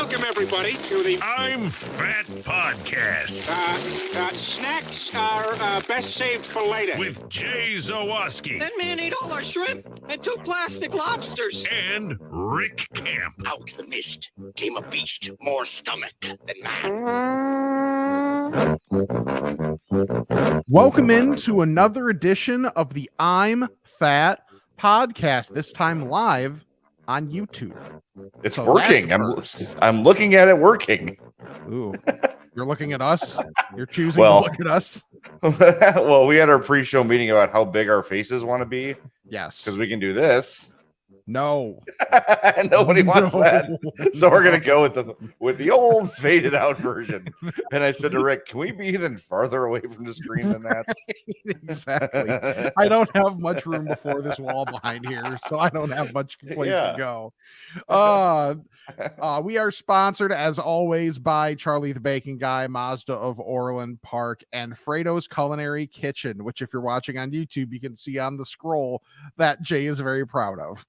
Welcome, everybody, to the I'm Fat Podcast. Snacks are best saved for later. With Jay Zawoski. That man ate all our shrimp and 2 plastic lobsters. And Rick Camp. Out the mist came a beast more stomach than man. Welcome into another edition of the I'm Fat Podcast, this time live on YouTube. It's working. I'm looking at it working. Ooh, you're looking at us? You're choosing Well, to look at us? Well, we had our pre-show meeting about how big our faces want to be. Yes. Because we can do this. No. Nobody wants that. So we're gonna go with the old faded out version. And I said to Rick, can we be even farther away from the screen than that? Exactly. I don't have much room before this wall behind here, so I don't have much place to go. We are sponsored as always by Charlie the Bacon Guy, Mazda of Orland Park, and Frato's Culinary Kitchen, which if you're watching on YouTube, you can see on the scroll that Jay is very proud of.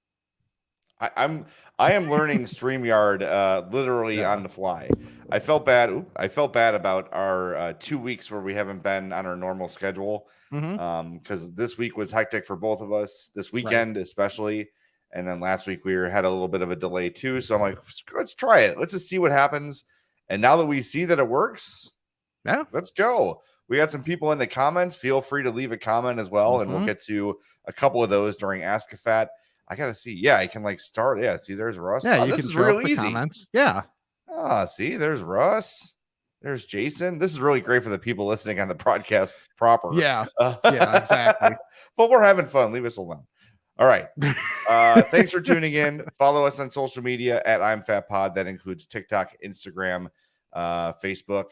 I am learning StreamYard literally on the fly. I felt bad about our 2 weeks where we haven't been on our normal schedule. Because this week was hectic for both of us, this weekend especially. And then last week had a little bit of a delay too. So I'm like, let's try it. Let's just see what happens. And now that we see that it works, let's go. We got some people in the comments. Feel free to leave a comment as well. And we'll get to a couple of those during Ask a Fat. I gotta see. Yeah, I can start. Yeah, see, there's Russ. Yeah, this can is real easy. Comments. Yeah. See, there's Russ. There's Jason. This is really great for the people listening on the podcast proper. Yeah. Yeah, exactly. But we're having fun. Leave us alone. All right. Thanks for tuning in. Follow us on social media at I'm Fat Pod. That includes TikTok, Instagram, Facebook,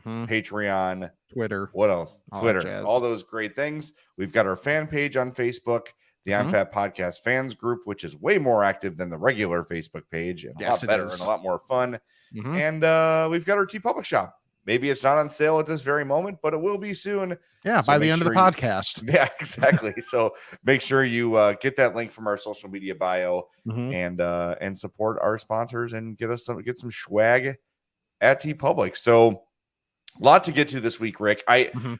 Patreon, Twitter. What else? Twitter. Jazz. All those great things. We've got our fan page on Facebook, the I'm Fat Podcast fans group, which is way more active than the regular Facebook page, and a lot better and a lot more fun. And we've got our TeePublic shop. Maybe it's not on sale at this very moment, but it will be soon. Yeah, so by the end of the podcast. Yeah, exactly. So make sure you get that link from our social media bio and support our sponsors and get some swag at TeePublic. So a lot to get to this week, Rick.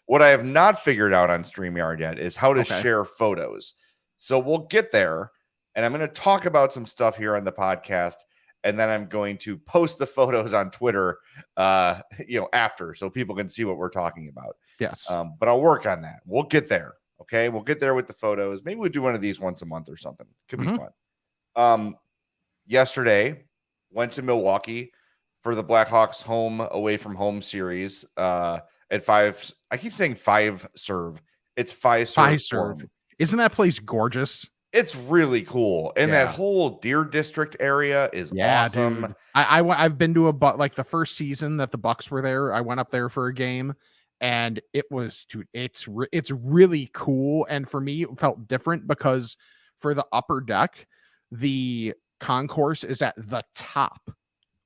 What I have not figured out on StreamYard yet is how to share photos. So we'll get there, and I'm going to talk about some stuff here on the podcast, and then I'm going to post the photos on Twitter, after, so people can see what we're talking about. Yes. But I'll work on that. We'll get there. Okay. We'll get there with the photos. Maybe we'll do one of these once a month or something. Could be fun. Yesterday went to Milwaukee for the Blackhawks away from home series at 5. I keep saying 5 serve. It's 5 serve. 5 serve. Isn't that place gorgeous? It's really cool. And that whole Deer District area is awesome. Dude. I've been to the first season that the Bucks were there. I went up there for a game, and it was, dude, it's really cool. And for me, it felt different because for the upper deck, the concourse is at the top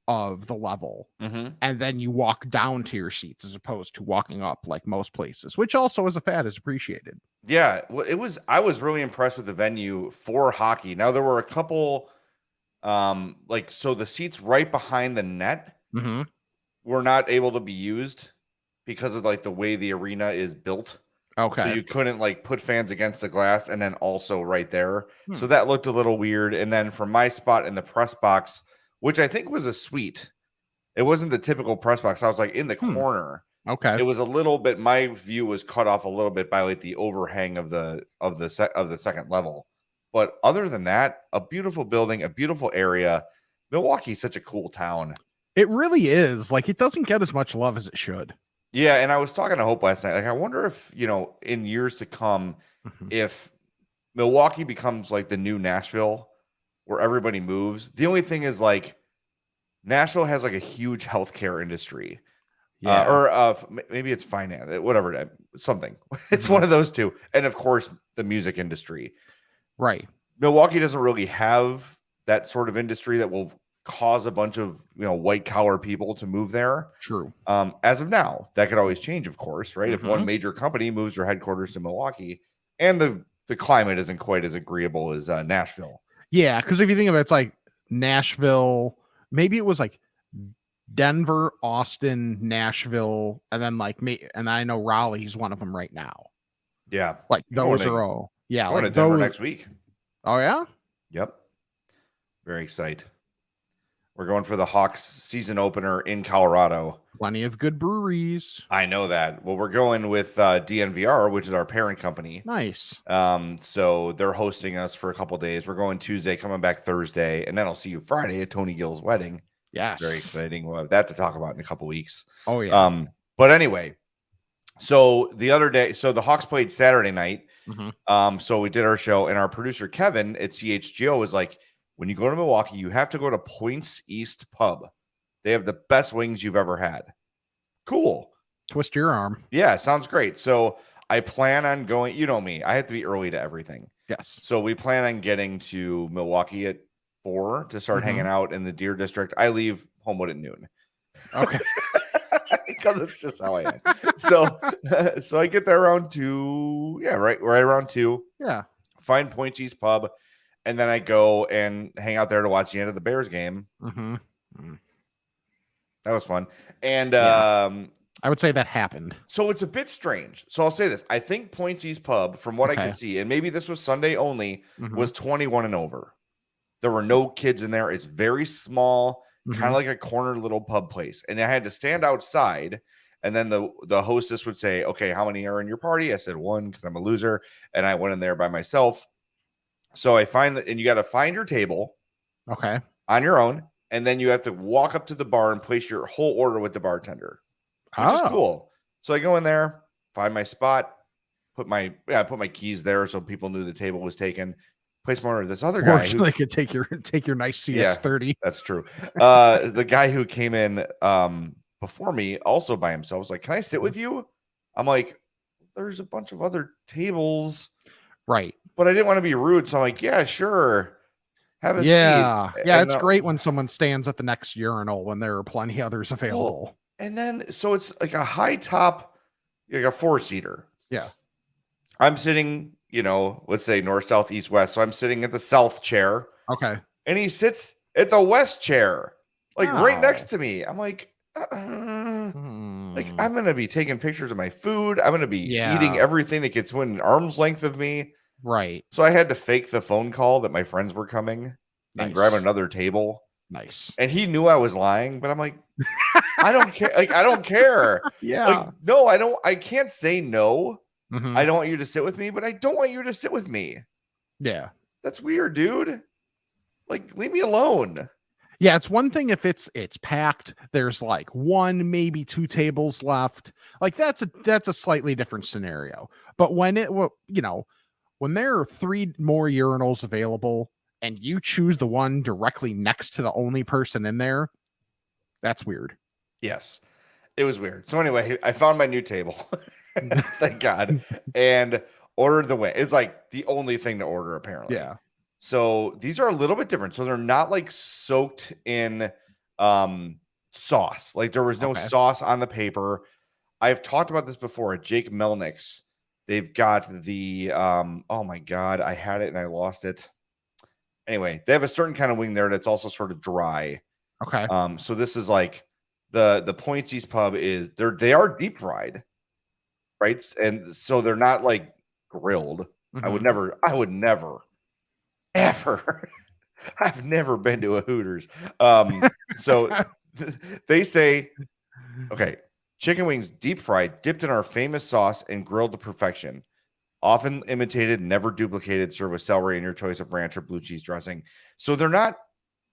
of the level, and then you walk down to your seats as opposed to walking up like most places, which also as a fan is appreciated. Yeah, well, I was really impressed with the venue for hockey. Now there were a couple so the seats right behind the net were not able to be used because of the way the arena is built. Okay. So you couldn't put fans against the glass and then also right there. So that looked a little weird. And then from my spot in the press box, which I think was a suite. It wasn't the typical press box. I was in the corner. Okay. It was a little bit, my view was cut off a little bit by the overhang of the second level. But other than that, a beautiful building, a beautiful area. Milwaukee's such a cool town. It really is. It doesn't get as much love as it should. Yeah, and I was talking to Hope last night. I wonder if, in years to come, if Milwaukee becomes the new Nashville, where everybody moves. The only thing is Nashville has a huge healthcare industry, or maybe it's finance, whatever, something. It's one of those two, and of course the music industry. Right. Milwaukee doesn't really have that sort of industry that will cause a bunch of white collar people to move there. True. As of now, that could always change, of course, right? If one major company moves their headquarters to Milwaukee, and the climate isn't quite as agreeable as Nashville. Yeah, because if you think of it, it's Nashville, maybe it was Denver, Austin, Nashville, and then like me, and I know Raleigh's one of them right now. Yeah. Like those are all, yeah, Going like to Denver those. next week. Oh yeah. Yep. Very excited. We're going for the Hawks season opener in Colorado. Plenty of good breweries. I know that. Well, we're going with DNVR, which is our parent company. Nice. So they're hosting us for a couple days. We're going Tuesday, coming back Thursday, and then I'll see you Friday at Tony Gill's wedding. Yes. Very exciting. We'll have that to talk about in a couple weeks. Oh yeah. But anyway, so the other day, so the Hawks played Saturday night. So we did our show, and our producer Kevin at CHGO was like, when you go to Milwaukee, you have to go to Points East Pub. They have the best wings you've ever had. Cool. Twist your arm. Yeah, sounds great. So I plan on going, you know me, I have to be early to everything. Yes. So we plan on getting to Milwaukee at 4 to start hanging out in the Deer District. I leave Homewood at noon. Okay. Because it's just how I am. So I get there around 2. Yeah, right around 2. Yeah. Find Point East Pub, and then I go and hang out there to watch the end of the Bears game. That was fun. And I would say that happened. so it's a bit strange. So I'll say this. I think Point East Pub, from what I could see, and maybe this was Sunday only, was 21 and over. There were no kids in there. It's very small, kind of like a corner little pub place. And I had to stand outside, and then the hostess would say, okay, how many are in your party? I said 1 because I'm a loser. And I went in there by myself. So I find that, and you got to find your table on your own. And then you have to walk up to the bar and place your whole order with the bartender, which is cool. So I go in there, find my spot, put my keys there so people knew the table was taken. Place my order. This other guy who they could take your nice CX-30. That's true. The guy who came in before me, also by himself, was like, "Can I sit with you?" I'm like, "There's a bunch of other tables." Right. But I didn't want to be rude, so I'm like, "Yeah, sure. Have a seat." Yeah, And, it's great when someone stands at the next urinal when there are plenty others available. And then, so it's like a high top, like a 4-seater. Yeah. I'm sitting, let's say north, south, east, west. So I'm sitting at the south chair. Okay. And he sits at the west chair, like right next to me. I'm like, like I'm going to be taking pictures of my food. I'm going to be eating everything that gets within arm's length of me. Right. So I had to fake the phone call that my friends were coming and grab another table. Nice. And he knew I was lying, but I'm like, I don't care. Like, I don't care. Yeah. Like, no, I don't. I can't say no. I don't want you to sit with me, but I don't want you to sit with me. Yeah. That's weird, dude. Like, leave me alone. Yeah, it's one thing if it's packed, there's like 1, maybe 2 tables left. Like that's a slightly different scenario. But when when there are 3 more urinals available and you choose the one directly next to the only person in there, that's weird. Yes, it was weird. So anyway, I found my new table. Thank God. And ordered the wing. It's like the only thing to order, apparently. Yeah. So these are a little bit different. So they're not like soaked in sauce. Like there was no sauce on the paper. I've talked about this before at Jake Melnick's. They've got the oh my God, I had it and I lost it. Anyway, they have a certain kind of wing there that's also sort of dry. Okay. So this is like the Points East Pub is they are deep fried, right? And so they're not like grilled. I would never ever. I've never been to a Hooters. So they say, okay, chicken wings deep fried, dipped in our famous sauce and grilled to perfection. Often imitated, never duplicated, served with celery and your choice of ranch or blue cheese dressing. So they're not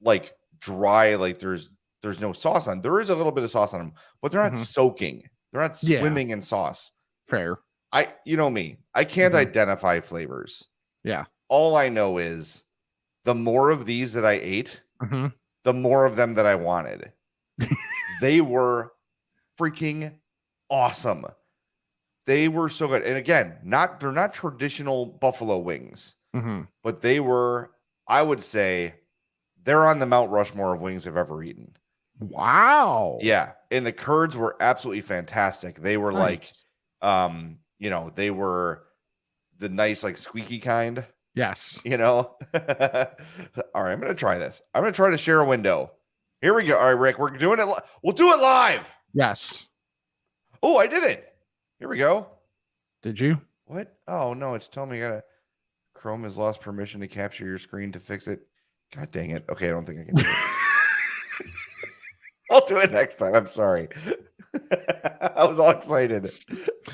like dry, like there's no sauce on. There is a little bit of sauce on them, but they're not soaking. They're not swimming in sauce. Fair. You know me. I can't identify flavors. Yeah. All I know is the more of these that I ate, the more of them that I wanted. They were freaking awesome. They were so good. And again, they're not traditional buffalo wings, but they were, I would say, they're on the Mount Rushmore of wings I've ever eaten. Wow. Yeah. And the curds were absolutely fantastic. They were like, they were the nice, like squeaky kind. Yes. All right, I'm going to try this. I'm going to try to share a window. Here we go. All right, Rick, we're doing it. We'll do it live. Yes. Oh, I did it. Here we go. Did you? What? Oh, no, it's telling me Chrome has lost permission to capture your screen to fix it. God dang it. Okay, I don't think I can do it. I'll do it next time. I'm sorry. I was all excited.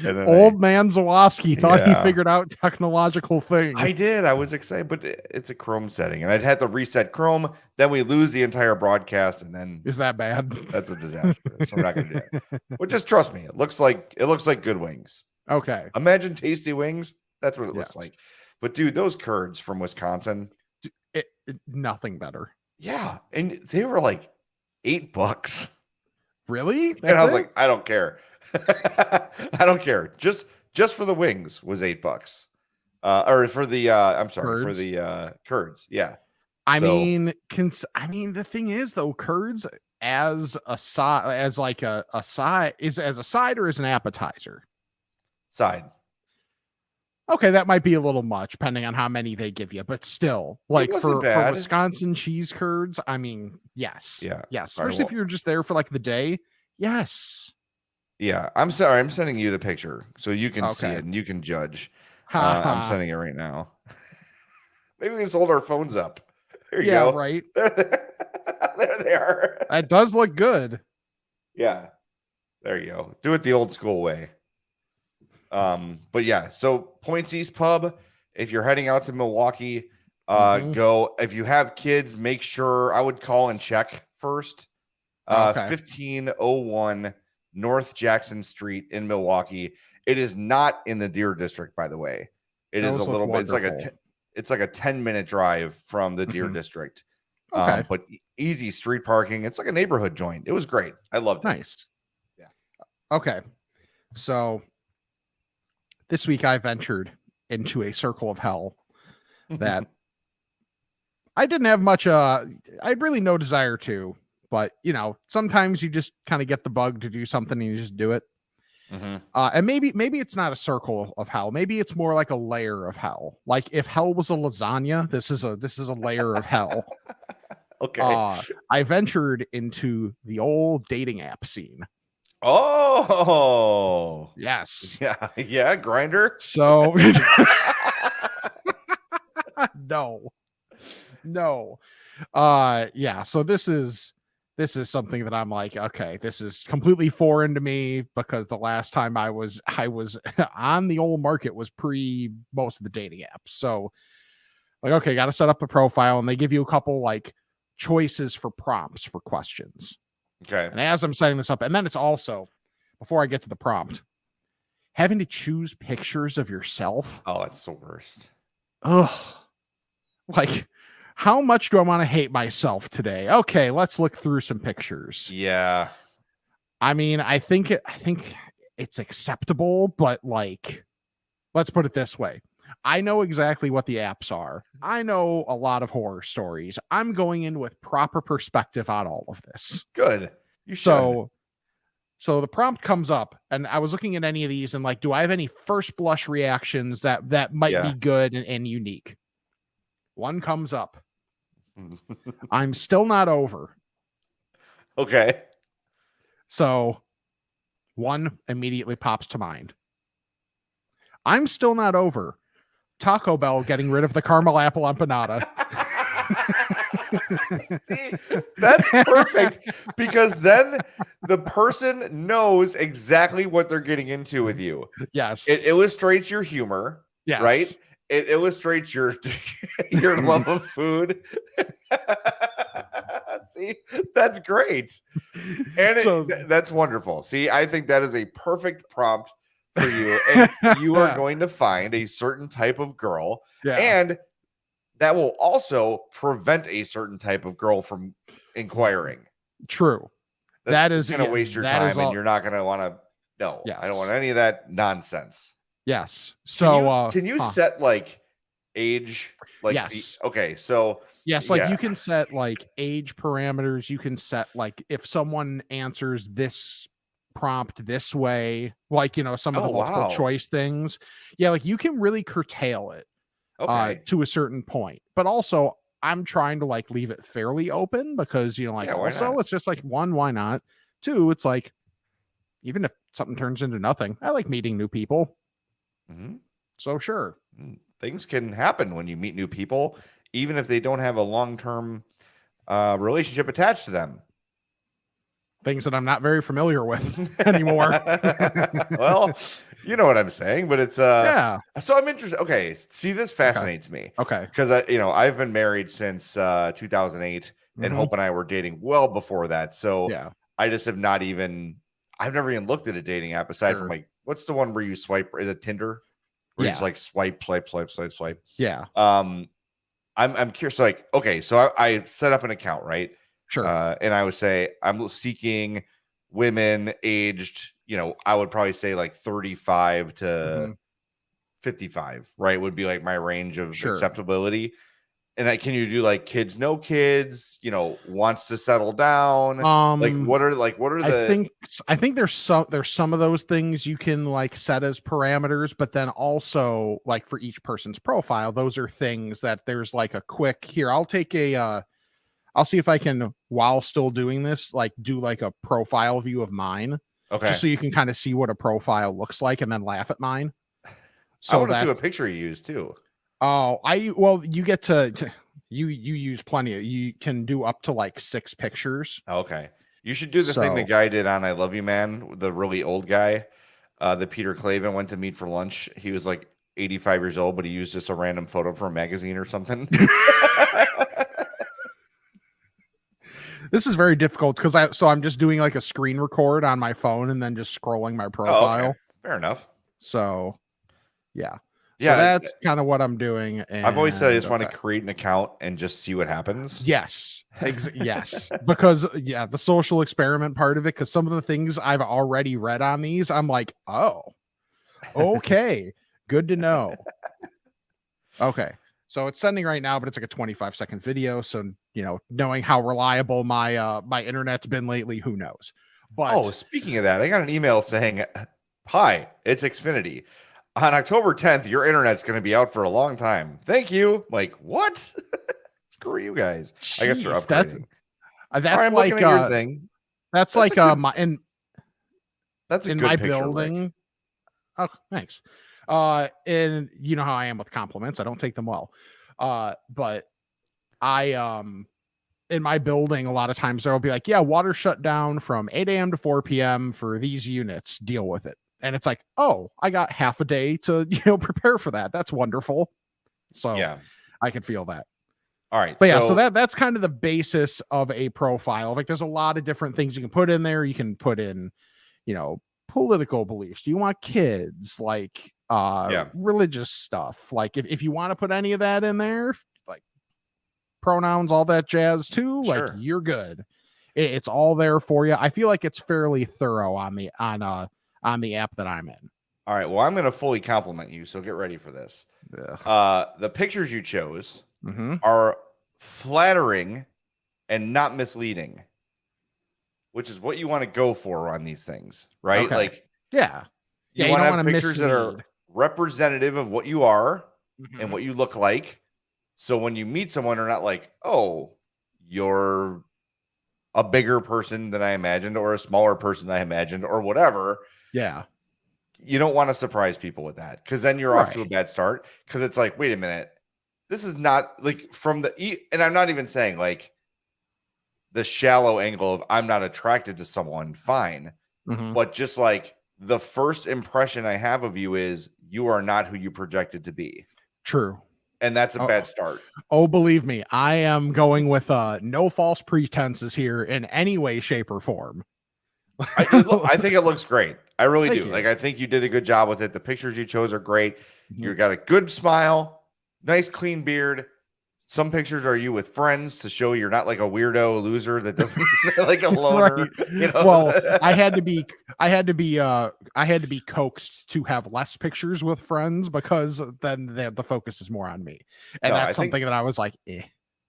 Old man Zawoski thought he figured out technological things. I did. I was excited, but it's a Chrome setting, and I'd had to reset Chrome. Then we lose the entire broadcast, and then is that bad? That's a disaster. So we're not going to do it. But just trust me. It looks like good wings. Okay. Imagine tasty wings. That's what it looks like. But dude, those curds from Wisconsin, nothing better. Yeah, and they were like $8. Really? And I was like, I don't care. I don't care. Just for the wings was $8. Or for the curds. For the curds. Yeah. I mean, the thing is though, curds as a side, as like a side, is as a side or as an appetizer? Side. Okay, that might be a little much depending on how many they give you, but still, like for Wisconsin cheese curds, I mean, yes. Yeah. Yes. Especially if you're just there for like the day. Yes. Yeah. I'm sorry. I'm sending you the picture so you can see it and you can judge. I'm sending it right now. Maybe we just hold our phones up. There you go. Right. There they are. That does look good. Yeah. There you go. Do it the old school way. But yeah, so Points East Pub, if you're heading out to Milwaukee, go. If you have kids, make sure I would call and check first. 1501 North Jackson Street in Milwaukee. It is not in the Deer District, by the way. It is a little bit. It's like a 10-minute drive from the Deer District. But easy street parking. It's like a neighborhood joint. It was great. I loved it. Nice. Yeah. Okay. So this week I ventured into a circle of hell that I didn't have much, I had really no desire to, but you know, sometimes you just kind of get the bug to do something and you just do it. And maybe it's not a circle of hell. Maybe it's more like a layer of hell. Like if hell was a lasagna, this is a layer of hell. Okay. I ventured into the old dating app scene. Oh, yes. Yeah. Grinder. So no. Yeah. So this is something that I'm like, okay, this is completely foreign to me because the last time I was on the old market was pre most of the dating apps. So like, okay, got to set up the profile and they give you a couple like choices for prompts for questions. Okay. And as I'm setting this up, and then it's also, before I get to the prompt, having to choose pictures of yourself. Oh, it's the worst. Ugh. Like, how much do I want to hate myself today? Okay, let's look through some pictures. Yeah. I mean, I think it's acceptable, but like, let's put it this way. I know exactly what the apps are. I know a lot of horror stories. I'm going in with proper perspective on all of this. Good. You should. So the prompt comes up, and I was looking at any of these and like, do I have any first blush reactions that might be good and unique? One comes up. I'm still not over. Okay. So one immediately pops to mind. I'm still not over Taco Bell getting rid of the caramel apple empanada. See, that's perfect because then the person knows exactly what they're getting into with you. Yes. It illustrates your humor. Yes. Right? It illustrates your love of food. See, that's great. And that's wonderful. See, I think that is a perfect prompt for you. And you are going to find a certain type of girl. Yeah. And that will also prevent a certain type of girl from inquiring. True. That is going to waste your time and you're not going to want to. No, I don't want any of that nonsense. Yes. So can you set like age? Like yes. Okay. So yes, like you can set like age parameters. You can set like if someone answers this prompt this way, like you know, some of the multiple choice things. Yeah, like you can really curtail it to a certain point. But also I'm trying to like leave it fairly open because, you know, like Yeah, why also not? it's just like one, why not? Two, it's like even if something turns into nothing, I like meeting new people. Mhm. So sure. Things can happen when you meet new people, even if they don't have a long-term relationship attached to them. Things that I'm not very familiar with anymore. Well, you know what I'm saying, but it's Yeah. so I'm interested. Okay, see, this fascinates me Okay. because I've been married since 2008, and Mhm. Hope and I were dating well before that. So Yeah. I just have not even I've never even looked at a dating app aside from Sure. like what's the one where you swipe? Is it Tinder? Where you just Yeah. like swipe, swipe, swipe, swipe, swipe. Yeah. I'm curious. Like, okay, so I set up an account, right? Sure. And I would say I'm seeking women aged, I would probably say like 35 to Mhm. 55, right? Would be like my range of Sure. acceptability. And can you do like kids, no kids, wants to settle down? Like Um, what are I the think there's some of those things you can like set as parameters, but then also like for each person's profile, those are things that there's like a quick here. I'll see if I can, while still doing this, like do like a profile view of mine, okay. just so you can kind of see what a profile looks like and then laugh at mine. I So want to see that what picture you use too. you get to you use plenty of, you can do up to like 6 pictures. Okay. You should do the thing the So guy did on I Love You Man, the really old guy, that Peter Clavin went to meet for lunch. He was like 85 years old, but he used just a random photo from a magazine or something. this is very difficult because I'm just doing like a screen record on my phone and then just scrolling my Oh, profile. okay. Fair enough. So yeah. So Yeah, that's kind of what I'm doing. I've always said I And just want to create an account and just see what happens. yes, yes, because yeah, the social experiment part of it. Because some of the things I've already read on these, I'm like, oh, okay, good to know. Okay, so it's sending right now, but it's like a 25-second video. So knowing how reliable my internet's been lately, who knows? But Oh, speaking of that, I got an email saying, "Hi, it's Xfinity. On October 10th, your internet's going to be out for a long time. Thank you." I'm like, what? Screw you guys. I guess they're jeez, upgrading. All right, that's I'm like looking at your thing. that's That's like a good, my that's a in good my picture, Rick. building. Oh, thanks. And you know how I am with compliments. I don't take them well. But I in my building, a lot of times there will be like, yeah, water shut down from 8 a.m. to 4 p.m. for these units. Deal with it. And it's like, oh, I got half a day to, prepare for that. That's wonderful. So Yeah. I can feel that. All right. But yeah, so that's kind of the basis of a profile. Like there's a lot of different things you can put in there. You can put in, political beliefs. Do you want kids? Like religious stuff. Like if you want to put any of that in there, like pronouns, all that jazz too, like Sure. you're good. It's all there for you. I feel like it's fairly thorough on the app that I'm in. All right. Well, I'm going to fully compliment you, so get ready for this. The pictures you chose are flattering and not misleading, which is what you want to go for on these things, right? Okay. Like, yeah, you want to have pictures that are representative of what you are and what you look like. So when you meet someone, they're not like, oh, you're a bigger person than I imagined or a smaller person than I imagined or whatever. Yeah. You don't want to surprise people with that because then you're off to a bad start because it's like, wait a minute. This is not like from and I'm not even saying like the shallow angle of I'm not attracted to someone, fine. But just like the first impression I have of you is you are not who you projected to be. True. And that's a bad start. Oh, believe me, I am going with no false pretenses here in any way, shape, or form. I think it looks great. I really do. You. Like, I think you did a good job with it. The pictures you chose are great. You got a good smile, nice clean beard. Some pictures are you with friends to show you're not like a weirdo loser that doesn't like a loner. Right. Well, I had to be coaxed to have less pictures with friends because then the focus is more on me, and that's something that I was like, eh.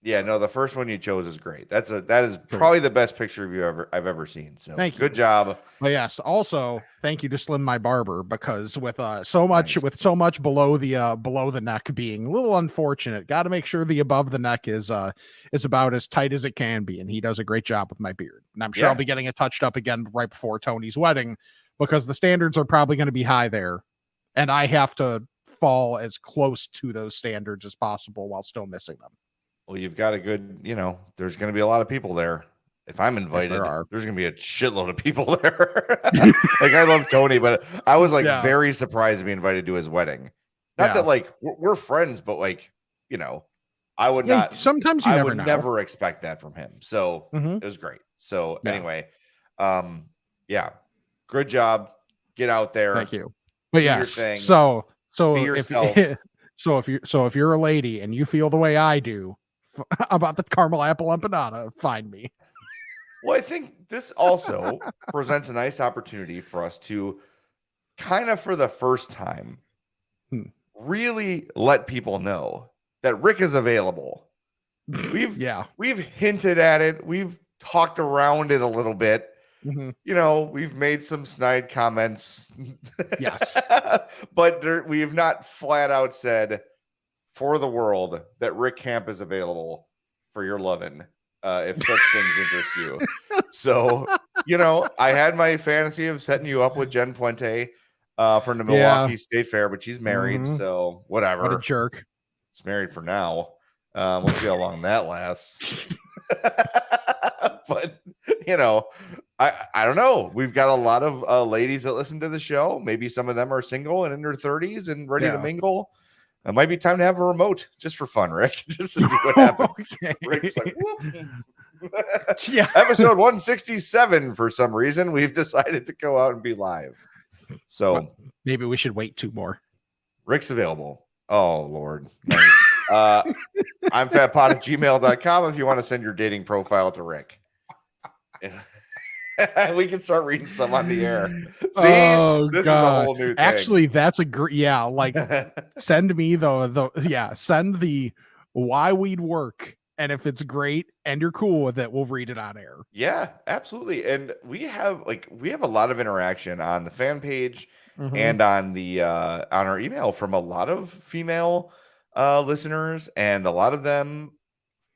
Yeah, no, the first one you chose is great. That is probably the best picture of I've ever seen. So Thank you. Good job. But yes, also thank you to Slim My Barber, because with so much below the neck being a little unfortunate, got to make sure the above the neck is about as tight as it can be, and he does a great job with my beard. And I'm sure I'll be getting it touched up again right before Tony's wedding, because the standards are probably going to be high there, and I have to fall as close to those standards as possible while still missing them. Well, you've got a good, there's going to be a lot of people there. If I'm invited, there's going to be a shitload of people there. Like, I love Tony, but I was very surprised to be invited to his wedding. Not that we're friends, but I would not. Sometimes you never know. Never expect that from him. So it was great. So anyway, good job. Get out there. Thank you. But yes, so if you're a lady and you feel the way I do about the caramel apple empanada, find me. Well, I think this also presents a nice opportunity for us to kind of, for the first time, really let people know that Rick is available. We've hinted at it. We've talked around it a little bit. We've made some snide comments. Yes. But we have not flat out said for the world that Rick Camp is available for your lovin'. If such things interest you. So, I had my fantasy of setting you up with Jen Puente from the Milwaukee State Fair, but she's married, so whatever. What a jerk. She's married for now. We'll see how long that lasts. But, I don't know. We've got a lot of ladies that listen to the show. Maybe some of them are single and in their 30s and ready to mingle. It might be time to have a remote just for fun, Rick. Just to see what happens. Okay. Rick's like, Episode 167, for some reason, we've decided to go out and be live. So maybe we should wait 2 more. Rick's available. Oh, Lord. Nice. I'm fatpod@gmail.com if you want to send your dating profile to Rick. We can start reading some on the air. See, this is a whole new thing. Actually, that's a great, send me send the why we'd work. And if it's great and you're cool with it, we'll read it on air. Yeah, absolutely. And we have a lot of interaction on the fan page and on the on our email from a lot of female listeners, and a lot of them,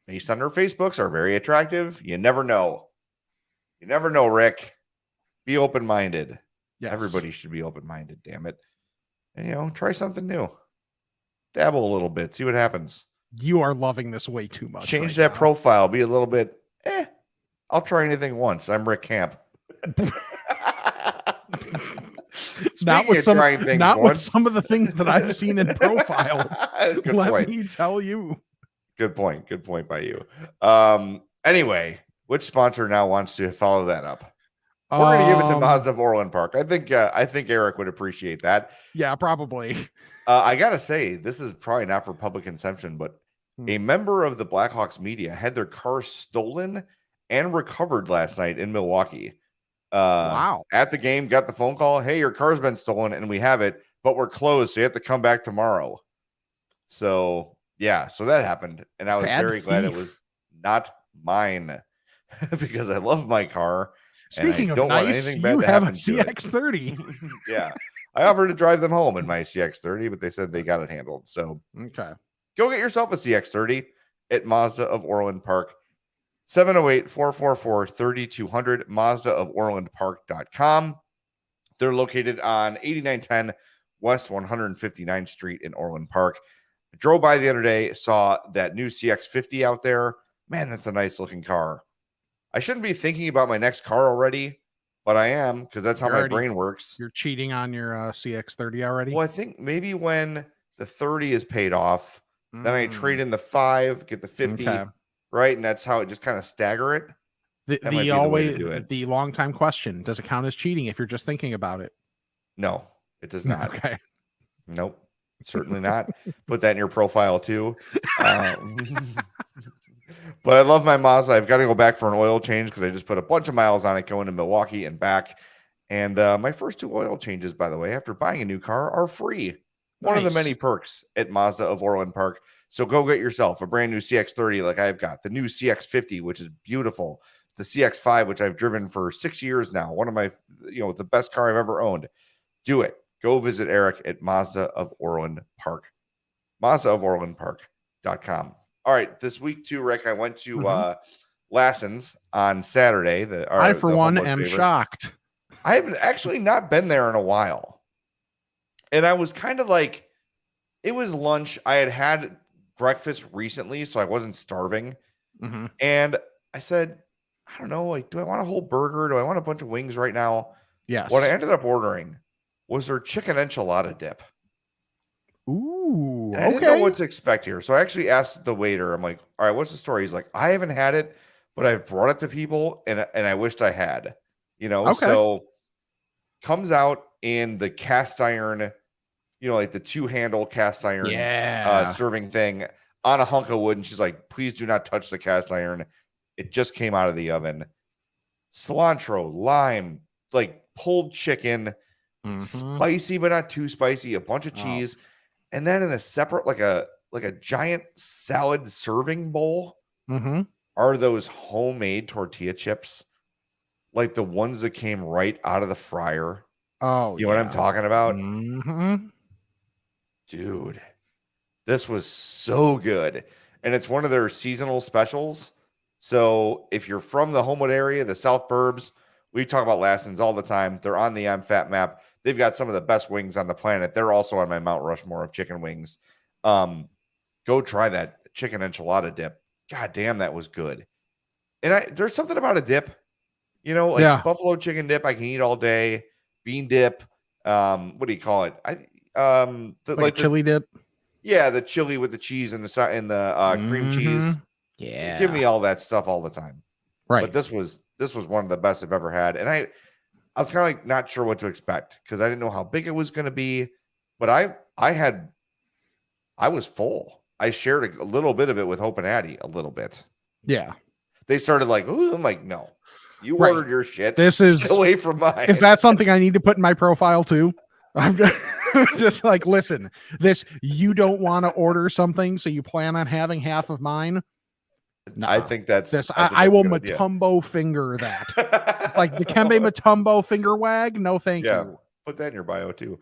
based on their Facebooks, are very attractive. You never know. You never know, Rick. Be open-minded. Yes. Everybody should be open-minded, damn it. And, try something new. Dabble a little bit. See what happens. You are loving this way too much. Change that profile. Be a little bit, I'll try anything once. I'm Rick Camp. Not with some of the things that I've seen in profiles. Let me tell you. Good point. Good point by you. Anyway, which sponsor now wants to follow that up? We're going to give it to Mazda of Orland Park. I think Eric would appreciate that. Yeah, probably. I got to say, this is probably not for public consumption, but a member of the Blackhawks media had their car stolen and recovered last night in Milwaukee. Wow. At the game, got the phone call. Hey, your car's been stolen and we have it, but we're closed. So you have to come back tomorrow. So that happened. And I was very glad it was not mine because I love my car. Speaking of nice, you have a CX-30. Yeah. I offered to drive them home in my CX-30, but they said they got it handled. So okay. Go get yourself a CX-30 at Mazda of Orland Park. 708-444-3200, Mazdaoforlandpark.com. They're located on 8910 West 159th Street in Orland Park. I drove by the other day, saw that new CX-50 out there. Man, that's a nice looking car. I shouldn't be thinking about my next car already, but I am, because that's how my brain works. You're cheating on your CX-30 already? Well, I think maybe when the 30 is paid off, then I trade in the 5, get the 50, right? And that's how it just kind of stagger it. The long time question, does it count as cheating if you're just thinking about it? No, it does not. Okay. Nope, certainly not. Put that in your profile too. But I love my Mazda. I've got to go back for an oil change because I just put a bunch of miles on it going to Milwaukee and back. And my first 2 oil changes, by the way, after buying a new car, are free. One of the Nice. many perks at Mazda of Orland Park. So go get yourself a brand new CX-30 like I've got, the new CX-50, which is beautiful, the CX-5, which I've driven for 6 years now, one of my, the best car I've ever owned. Do it. Go visit Eric at Mazda of Orland Park. MazdaofOrlandPark.com. All right, this week too, Rick, I went to Lassen's on Saturday. I, for one, am favorite. shocked. I have actually not been there in a while. And I was kind of like, it was lunch. I had breakfast recently, so I wasn't starving. Mm-hmm. And I said, I don't know, like, do I want a whole burger? Do I want a bunch of wings right now? Yes. What I ended up ordering was their chicken enchilada dip. Ooh, and I didn't know what to expect here. So I actually asked the waiter, I'm like, all right, what's the story? He's like, I haven't had it, but I've brought it to people and I wished I had, So comes out in the cast iron, like the 2-handle cast iron serving thing on a hunk of wood. And she's like, please do not touch the cast iron. It just came out of the oven. Cilantro, lime, like pulled chicken, spicy, but not too spicy, a bunch of cheese. And then in a separate, like a giant salad serving bowl are those homemade tortilla chips, like the ones that came right out of the fryer. Oh, you know what I'm talking about? Dude, this was so good. And it's one of their seasonal specials. So if you're from the Homewood area, the South Burbs, we talk about Lassen's all the time. They're on the MFAT map. They've got some of the best wings on the planet. They're also on my Mount Rushmore of chicken wings. Go try that chicken enchilada dip. God damn, that was good. And there's something about a dip, buffalo chicken dip I can eat all day. Bean dip. What do you call it? like chili dip. Yeah, the chili with the cheese and the cream cheese. Yeah, give me all that stuff all the time. Right. But this was one of the best I've ever had, and I was kind of like not sure what to expect because I didn't know how big it was going to be. But I was full. I shared a little bit of it with Hope and Addie, a little bit. Yeah, they started like, "Ooh," I'm like, "No, you ordered your shit. This is away from mine." Is that something I need to put in my profile too? I'm just like, listen, you don't want to order something, so you plan on having half of mine. No, I think that's this. I will Matumbo finger that, like the Kembe Matumbo finger wag. No, thank you. Put that in your bio too.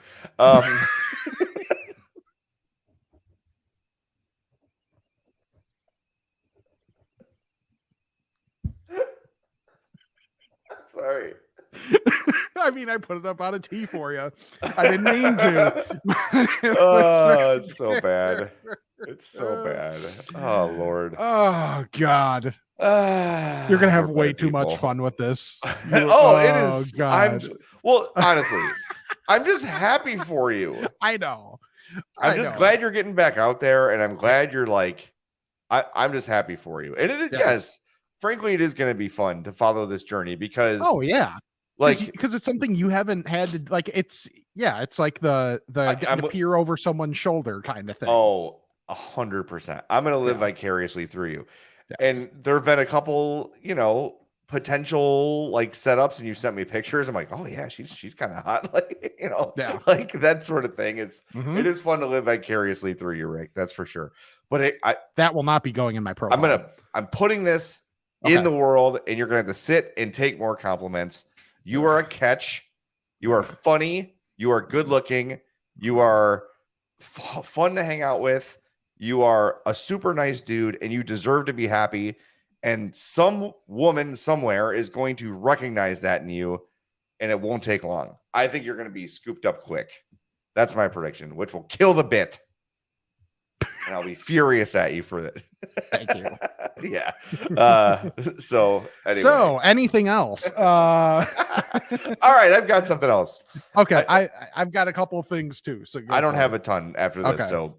Sorry. I mean, I put it up on a tee for you. I didn't mean to. It's so bad. It's so bad. Oh, Lord. Oh, God. You're going to have way too much fun with this. It is. God. Honestly, I'm just happy for you. I know. I'm just glad you're getting back out there, and I'm glad you're like, I'm just happy for you. And yes, frankly, it is going to be fun to follow this journey because. Oh, yeah. Because it's something you haven't had to like. It's like the getting to peer over someone's shoulder kind of thing. Oh, 100%. I'm going to live vicariously through you. Yes. And there have been a couple, potential like setups, and you sent me pictures. I'm like, oh yeah, she's kind of hot, like like that sort of thing. It is fun to live vicariously through you, Rick. That's for sure. But that will not be going in my profile. I'm putting this in the world, and you're gonna have to sit and take more compliments. You are a catch. You are funny. You are good looking. You are fun to hang out with. You are a super nice dude, and you deserve to be happy. And some woman somewhere is going to recognize that in you, and it won't take long. I think you're going to be scooped up quick. That's my prediction, which will kill the bit. And I'll be furious at you for that. Thank you. Yeah. So anyway. So anything else? All right, I've got something else. Okay, I've got a couple of things too. So I don't have a ton after this. Okay. So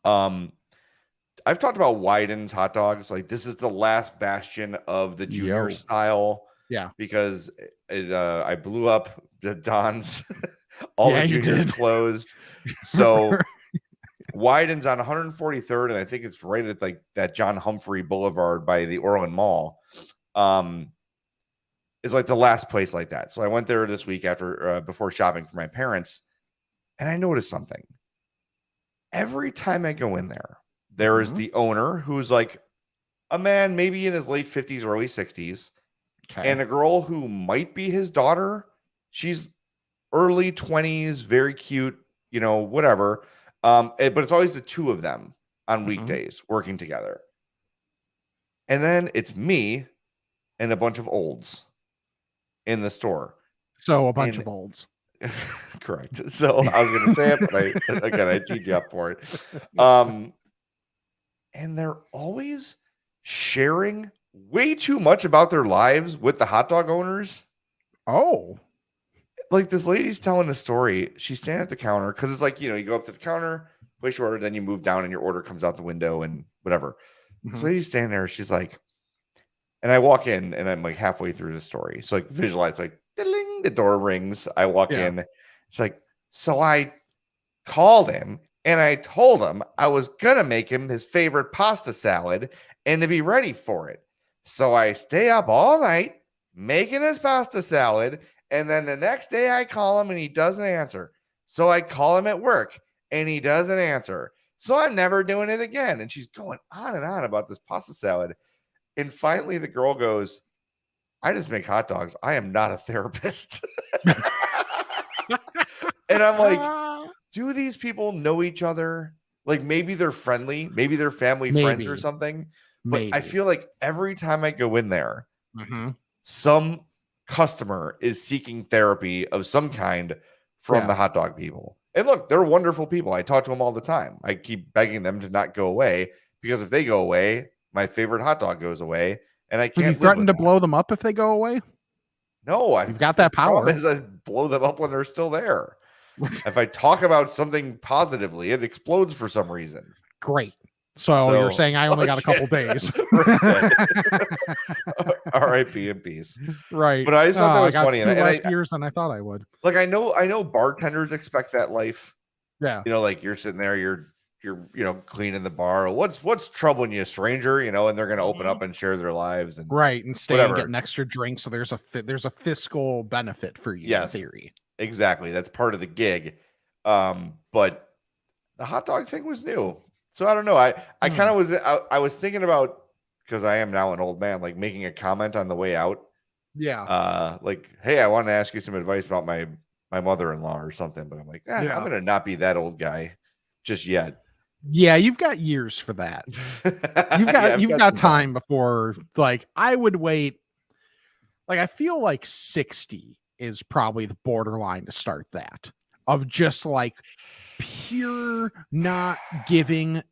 I've talked about Wyden's hot dogs. Like this is the last bastion of the junior style. Yeah. Because I blew up the Don's. All the juniors closed. So Wyden's on 143rd, and I think it's right at like that John Humphrey Boulevard by the Orland Mall. Is like the last place like that. So I went there this week before shopping for my parents, and I noticed something. every time I go in there, there is the owner who's like a man, maybe in his late 50s, early 60s, and a girl who might be his daughter. She's early 20s, very cute, whatever. But it's always the two of them on weekdays working together. And then it's me and a bunch of olds in the store. So a bunch of olds. Correct. So I was going to say it, but I teed you up for it. And they're always sharing way too much about their lives with the hot dog owners. Oh. Like this lady's telling a story. She's standing at the counter because it's like, you go up to the counter, place your order, then you move down and your order comes out the window and whatever. This lady's standing there. She's like, and I walk in and I'm like halfway through the story. So like visualize like, ding, the door rings. I walk in. It's like, so I called him and I told him I was going to make him his favorite pasta salad and to be ready for it. So I stay up all night making his pasta salad. And then the next day I call him and he doesn't answer. So I call him at work and he doesn't answer. So I'm never doing it again. And she's going on and on about this pasta salad. And finally the girl goes, I just make hot dogs. I am not a therapist. And I'm like, do these people know each other? Like maybe they're friendly, maybe they're family friends or something. But I feel like every time I go in there, some customer is seeking therapy of some kind from the hot dog people. And look, they're wonderful people. I talk to them all the time. I keep begging them to not go away because if they go away, my favorite hot dog goes away. And I can't. Would you threaten to blow them up if they go away? No, you've got that power. Is I blow them up when they're still there. If I talk about something positively, it explodes for some reason. Great. So you're saying I only got a couple days. R.I.P. in peace. Right. But I just thought that was funny. And less years than I thought I would. Like I know bartenders expect that life. Yeah. Like you're sitting there, you're cleaning the bar. What's troubling you, stranger? And they're gonna open up and share their lives and and stay and get an extra drink. So there's a fiscal benefit for you in theory. Exactly. That's part of the gig. But the hot dog thing was new. So I don't know. I kind of was thinking about, because I am now an old man, like making a comment on the way out. Yeah. Like, hey, I want to ask you some advice about my mother-in-law or something. But I'm like, I'm gonna not be that old guy just yet. Yeah, you've got years for that. You've got time before. Like I would wait. Like I feel like 60 is probably the borderline to start that, of just like pure not giving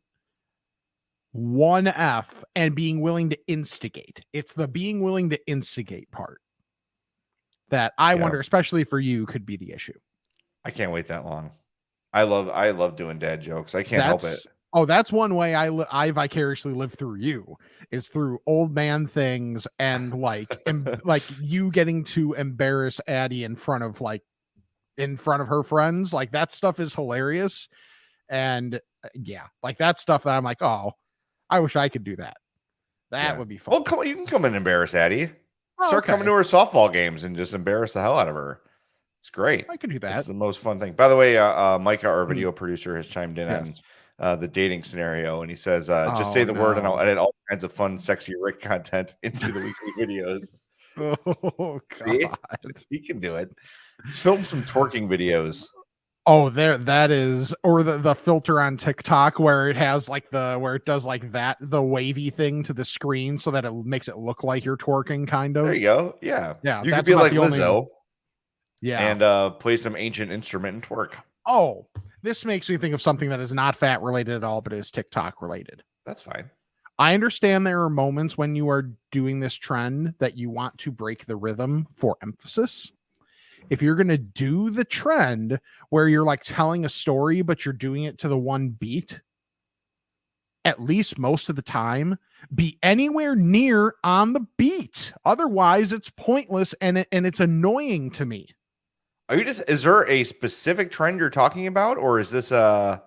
one F and being willing to instigate. It's the being willing to instigate part that I wonder, especially for you, could be the issue. I can't wait that long. I love doing dad jokes. I can't help it. Oh, that's one way I vicariously live through you, is through old man things and like like you getting to embarrass Addie in front of her friends. Like that stuff is hilarious. And like that stuff that I'm like, oh, I wish I could do that. That would be fun. Well, come on, you can come and embarrass Addie. Start coming to her softball games and just embarrass the hell out of her. It's great. I could do that. It's the most fun thing. By the way, Micah, our video producer, has chimed in on the dating scenario, and he says, just say the word and I'll edit all kinds of fun, sexy Rick content into the weekly videos. Oh, God. See? He can do it. Just film some twerking videos. Oh, that is, or the filter on TikTok where it has where it does like that, the wavy thing to the screen so that it makes it look like you're twerking, kind of. There you go. Yeah. Yeah. You could be like Lizzo. Yeah. And play some ancient instrument and twerk. Oh, this makes me think of something that is not fat related at all, but is TikTok related. That's fine. I understand there are moments when you are doing this trend that you want to break the rhythm for emphasis. If you're going to do the trend where you're like telling a story, but you're doing it to the one beat, at least most of the time, be anywhere near on the beat. Otherwise, it's pointless and it's annoying to me. Is there a specific trend you're talking about, or is this or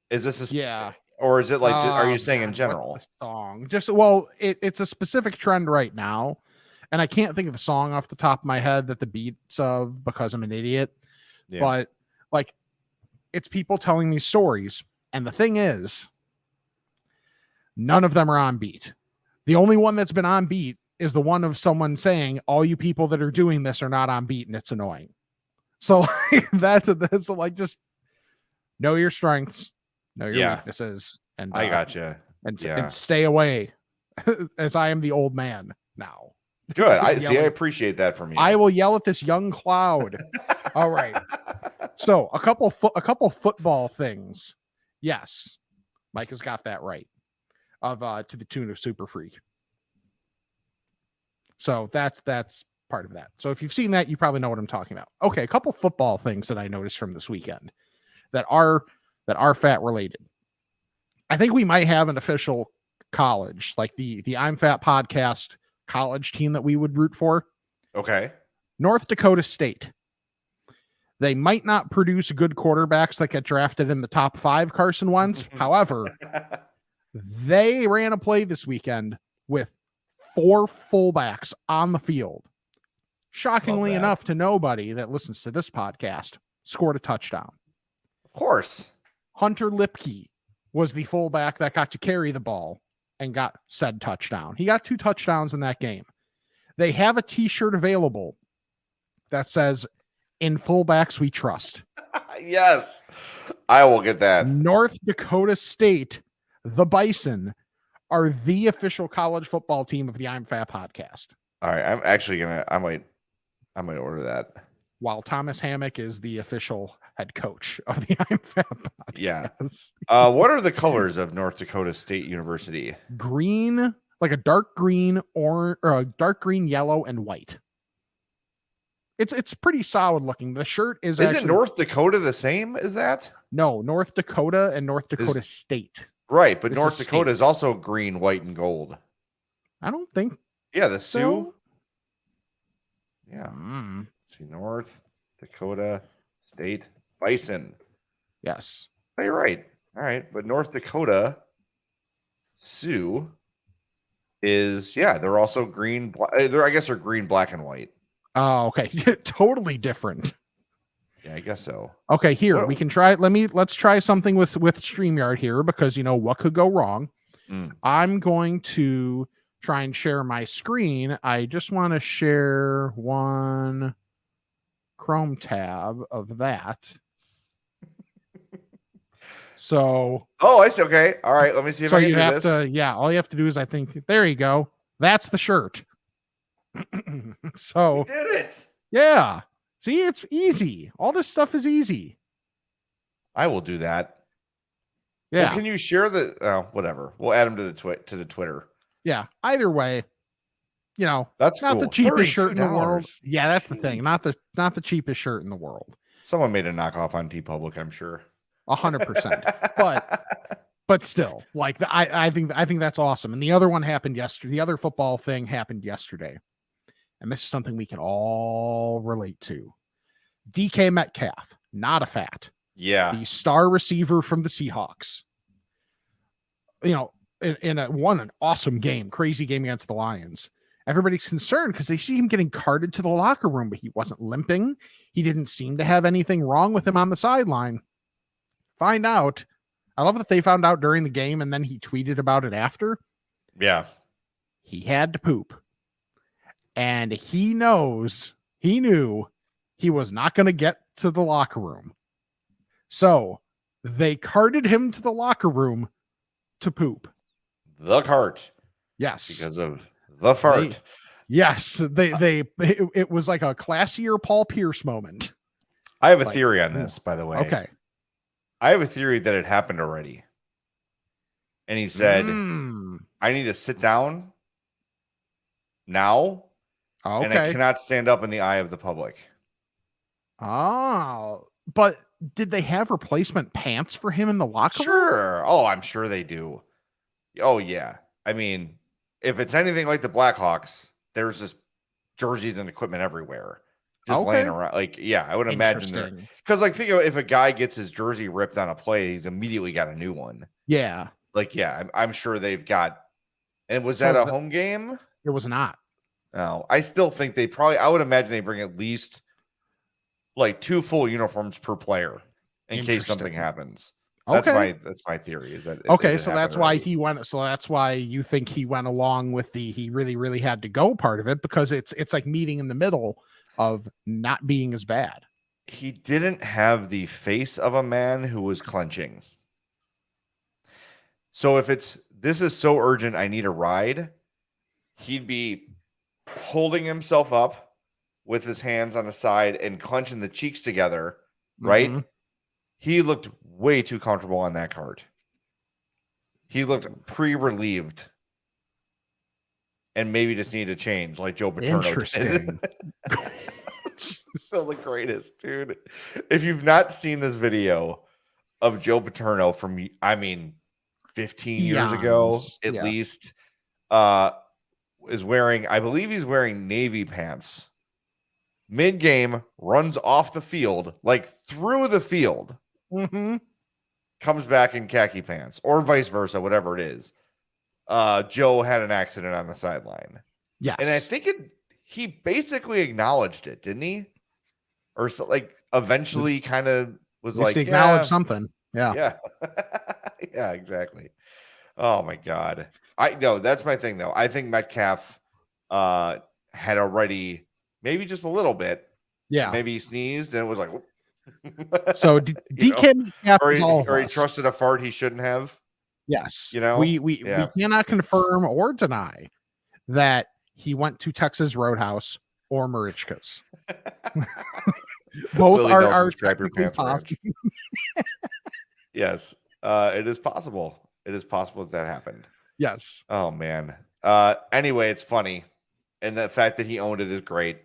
is it like, are you saying in general? Song. It's a specific trend right now. And I can't think of the song off the top of my head that the beat's of because I'm an idiot. Yeah. But like, it's people telling these stories And the thing is, none of them are on beat. The only one that's been on beat is the one of someone saying, all you people that are doing this are not on beat, and it's annoying. So that's like, just know your strengths, know your weaknesses, and I gotcha. And stay away, as I am the old man now. Good. I appreciate that from you. I will yell at this young cloud. All right. So a couple football things. Yes, Mike has got that right. To the tune of Super Freak. So that's part of that. So if you've seen that, you probably know what I'm talking about. Okay, a couple football things that I noticed from this weekend that are fat related. I think we might have an official college, like the I'm Fat podcast college team that we would root for. Okay. North Dakota State. They might not produce good quarterbacks that get drafted in the top 5, Carson Wentz. However, they ran a play this weekend with 4 fullbacks on the field. Shockingly enough to nobody that listens to this podcast, scored a touchdown. Of course. Hunter Lipke was the fullback that got to carry the ball and got said touchdown. He got 2 touchdowns in that game. They have a t-shirt available that says, "In fullbacks we trust." Yes, I will get that. North Dakota State, the Bison, are the official college football team of the I'm Fat podcast. All right, I'm actually I might order that. While Thomas Hammock is the official head coach of the I'm Fat podcast. Yeah. What are the colors of North Dakota State University? Green, like a dark green, or a dark green, yellow, and white. It's pretty solid looking. The shirt is it North Dakota the same as that? No, North Dakota and North Dakota State. Right, but North Dakota is also green, white, and gold. I don't think. Yeah, the Sioux. So? Yeah. Let's see, North Dakota State Bison. Yes. Oh, you're right. All right, but North Dakota Sioux is they're also green. I guess they're green, black, and white. Oh, okay. Totally different. Yeah, I guess so. Okay, here we can try. Let's try something with StreamYard here, because what could go wrong. I'm going to try and share my screen. I just want to share one Chrome tab of that. So. Oh, I see. Okay. All right. Let me see if I can do this. All you have to do is, I think, there you go. That's the shirt. So. We did it. Yeah. See, it's easy. All this stuff is easy. I will do that. Yeah. Well, can you share whatever? We'll add them to the Twitter. Yeah. Either way, that's not cool. the cheapest shirt in the $32. world. Yeah, that's the thing. Not the cheapest shirt in the world. Someone made a knockoff on TeePublic, I'm sure. 100%. But still, like, I think that's awesome. And the other one happened yesterday. The other football thing happened yesterday. And this is something we can all relate to. DK Metcalf, not a fat. Yeah. The star receiver from the Seahawks. Won an awesome game, crazy game against the Lions. Everybody's concerned because they see him getting carted to the locker room, but he wasn't limping. He didn't seem to have anything wrong with him on the sideline. Find out. I love that they found out during the game and then he tweeted about it after. Yeah. He had to poop. And he knew he was not going to get to the locker room. So they carted him to the locker room to poop. The cart. Yes. Because of the fart. It was like a classier Paul Pierce moment. I have a theory on this, by the way. Okay. I have a theory that it happened already. And he said, I need to sit down now. Okay. And I cannot stand up in the eye of the public. Oh, but did they have replacement pants for him in the locker room? Sure. Oh, I'm sure they do. Oh, yeah. I mean, if it's anything like the Blackhawks, there's just jerseys and equipment everywhere. Just laying around. Like, yeah, I would imagine that. Because, like, think of if a guy gets his jersey ripped on a play, he's immediately got a new one. Yeah. Like, yeah, I'm sure they've got. And was that a home game? It was not. No, I still think I would imagine they bring at least like 2 full uniforms per player in case something happens. Okay. That's my theory. Is that Okay, it so happened that's why already. he went. So that's why you think he went along with the he really, really had to go part of it, because it's like meeting in the middle of not being as bad. He didn't have the face of a man who was clenching. So if this is so urgent, I need a ride, he'd be holding himself up with his hands on the side and clenching the cheeks together, right? Mhm. He looked way too comfortable on that cart. He looked pre-relieved and maybe just needed to change like Joe Paterno Interesting. did. Still the greatest, dude. If you've not seen this video of Joe Paterno from, 15 years ago, Eons. at Yeah. least, is wearing, I believe he's wearing navy pants. Mid-game, runs off the field, like through the field, Mm-hmm. comes back in khaki pants, or vice versa, whatever it is. Joe had an accident on the sideline. Yes. And I think he basically acknowledged it, didn't he? Or so, like, eventually kind of was like, acknowledge something. Yeah. Yeah. Yeah, exactly. Oh my God. I know that's my thing though. I think Metcalf had already, maybe just a little bit. Yeah. Maybe he sneezed and it was like, So you DK Metcalf or is he, all of or he us. trusted a fart he shouldn't have. Yes. You know? We Yeah. cannot confirm or deny that he went to Texas Roadhouse or Marichka's. Both Willie are Nelson's Crap Your technically Pants Ranch. possible. Yes. It is possible. It is possible that happened. Yes. Oh man. Anyway, it's funny. And the fact that he owned it is great.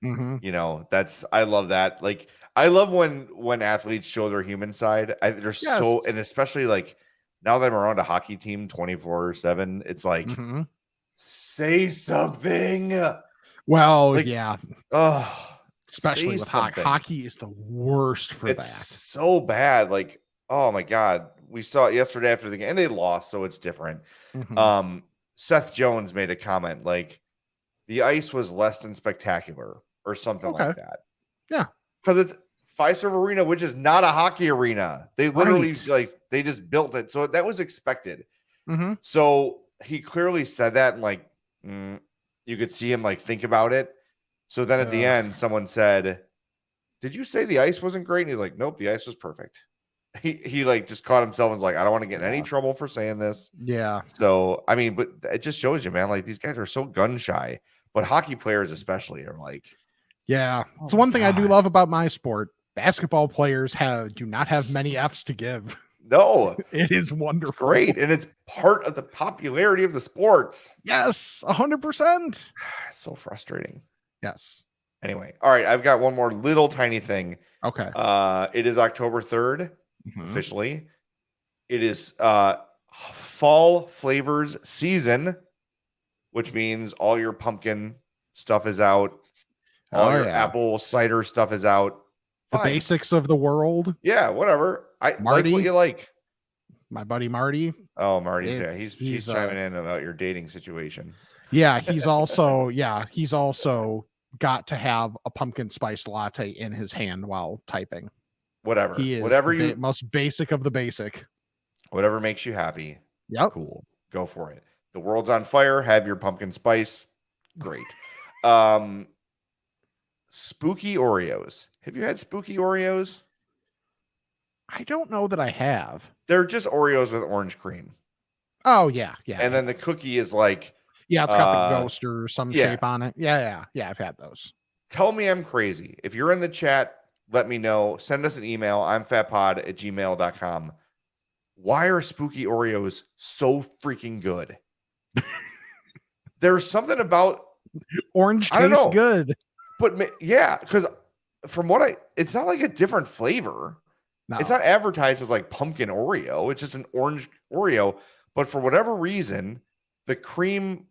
Mm-hmm. You know, I love that. Like, I love when athletes show their human side. They're so, and especially like now that I'm around a hockey team 24/7, it's like, Mm-hmm. say something. Well, Like, yeah. Oh, Especially with hockey. Hockey is the worst for it's that. so bad. Like, oh my God. We saw it yesterday after the game, and they lost, so it's different. Mm-hmm. Seth Jones made a comment like the ice was less than spectacular or something like that. Yeah. Because it's Fiserv Arena, which is not a hockey arena. They literally they just built it. So that was expected. Mm-hmm. So he clearly said that, and like you could see him like think about it. So then at the end, someone said, "Did you say the ice wasn't great?" And he's like, "Nope, the ice was perfect." He like just caught himself and was like, "I don't want to get in any trouble for saying this." Yeah. So I mean, but it just shows you, man. Like these guys are so gun shy, but hockey players especially are like, yeah. It's one thing I do love about my sport. Basketball players do not have many F's to give. No, it is wonderful. It's great, and it's part of the popularity of the sports. Yes, 100%. It's so frustrating. Yes. Anyway, all right, I've got one more little tiny thing. Okay. It is October 3rd, officially. It is fall flavors season, which means all your pumpkin stuff is out. All your apple cider stuff is out. The basics of the world. Yeah, whatever. I Marty, like what you like. My buddy Marty. Oh, Marty's he's chiming in about your dating situation. Yeah, he's also got to have a pumpkin spice latte in his hand while typing. Whatever. He is whatever most basic of the basic. Whatever makes you happy. Yep. Cool. Go for it. The world's on fire. Have your pumpkin spice. Great. Spooky Oreos. Have you had spooky Oreos? I don't know that I have. They're just Oreos with orange cream. Oh, yeah. Yeah. And then the cookie is like... Yeah, it's got the ghost or some shape on it. Yeah. I've had those. Tell me I'm crazy. If you're in the chat, let me know. Send us an email. I'm fatpod@gmail.com. Why are spooky Oreos so freaking good? There's something about... Orange tastes good. But yeah, because from what it's not like a different flavor. No. It's not advertised as like pumpkin Oreo. It's just an orange Oreo. But for whatever reason, the cream,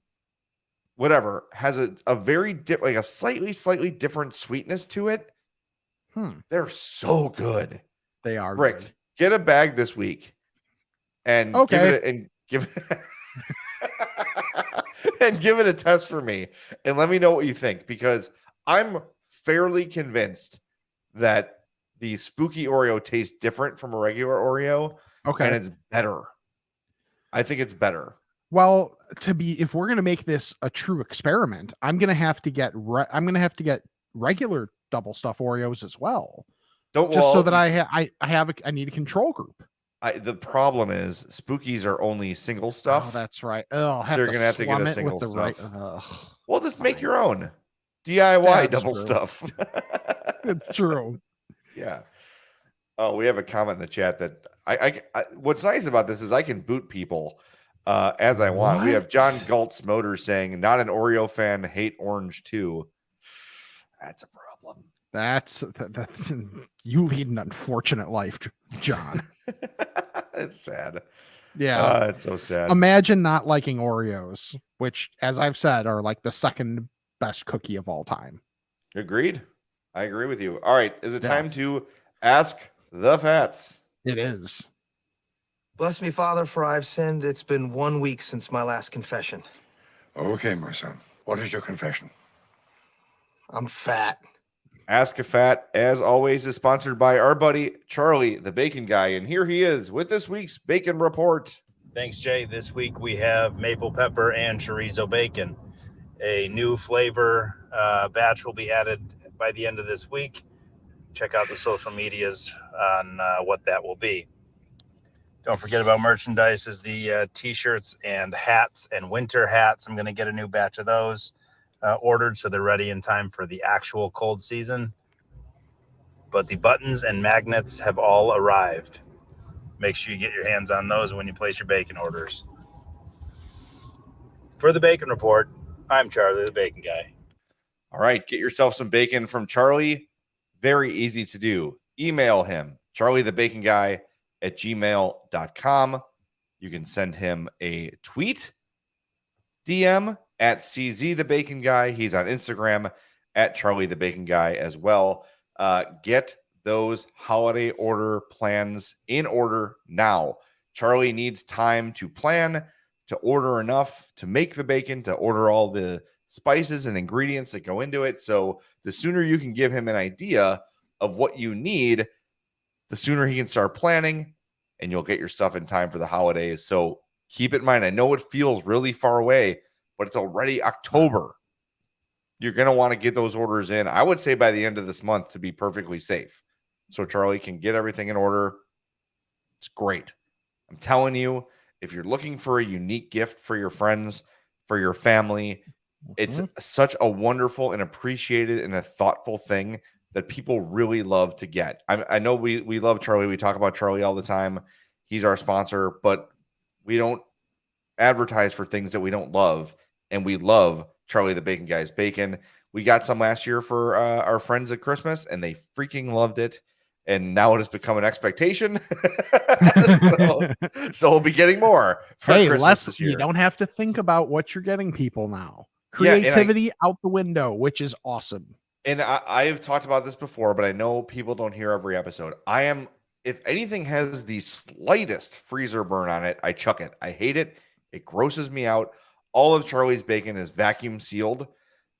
whatever, has a very like a slightly different sweetness to it. They're so good. They are. Rick, good. Get a bag this week and give it a test for me and let me know what you think, because I'm fairly convinced that the spooky Oreo tastes different from a regular Oreo, Okay. And it's better. I think it's better. Well, if we're going to make this a true experiment, I'm going to have to get regular double stuff Oreos as well. So that I need a control group. The problem is Spookies are only single stuff. Oh, that's right. Oh, so you're gonna have to get a single stuff. Well, just make your own DIY double stuff. It's true. Yeah. Oh, we have a comment in the chat that I what's nice about this is I can boot people as I want. We have John Galtz Motors saying, "Not an Oreo fan, hate orange too." That's a problem. That's you lead an unfortunate life, John. It's sad. Yeah, it's so sad. Imagine not liking Oreos, which, as I've said, are like the second best cookie of all time. Agreed. I agree with you. All right, is it time to ask the Fats? It is. Bless me, Father, for I've sinned. It's been 1 week since my last confession. Okay, my son. What is your confession? I'm fat. Ask a Fat, as always, is sponsored by our buddy Charlie, the Bacon Guy. And here he is with this week's Bacon Report. Thanks, Jay. This week we have maple pepper and chorizo bacon. A new flavor batch will be added by the end of this week. Check out the social medias on what that will be. Don't forget about merchandise is the t-shirts and hats and winter hats. I'm going to get a new batch of those ordered so they're ready in time for the actual cold season. But the buttons and magnets have all arrived. Make sure you get your hands on those when you place your bacon orders. For the Bacon Report, I'm Charlie, the Bacon Guy. All right, get yourself some bacon from Charlie. Very easy to do. Email him, charliethebaconguy@gmail.com. You can send him a tweet, DM at CZ the Bacon Guy. He's on Instagram at Charlie the Bacon Guy as well. Get those holiday order plans in order now. Charlie needs time to plan, to order enough to make the bacon, to order all the spices and ingredients that go into it. So the sooner you can give him an idea of what you need, the sooner he can start planning, and you'll get your stuff in time for the holidays. So keep it in mind. I know it feels really far away, but it's already October. You're going to want to get those orders in, I would say, by the end of this month to be perfectly safe. So Charlie can get everything in order. It's great. I'm telling you, if you're looking for a unique gift for your friends, for your family, it's such a wonderful and appreciated and a thoughtful thing that people really love to get. I know we love Charlie. We talk about Charlie all the time. He's our sponsor, but we don't advertise for things that we don't love. And we love Charlie the Bacon Guy's bacon. We got some last year for our friends at Christmas, and they freaking loved it. And now it has become an expectation. so we'll be getting more for Christmas this year. You don't have to think about what you're getting people now. Creativity out the window, which is awesome. And I have talked about this before, but I know people don't hear every episode. If anything has the slightest freezer burn on it, I chuck it. I hate it. It grosses me out. All of Charlie's bacon is vacuum sealed.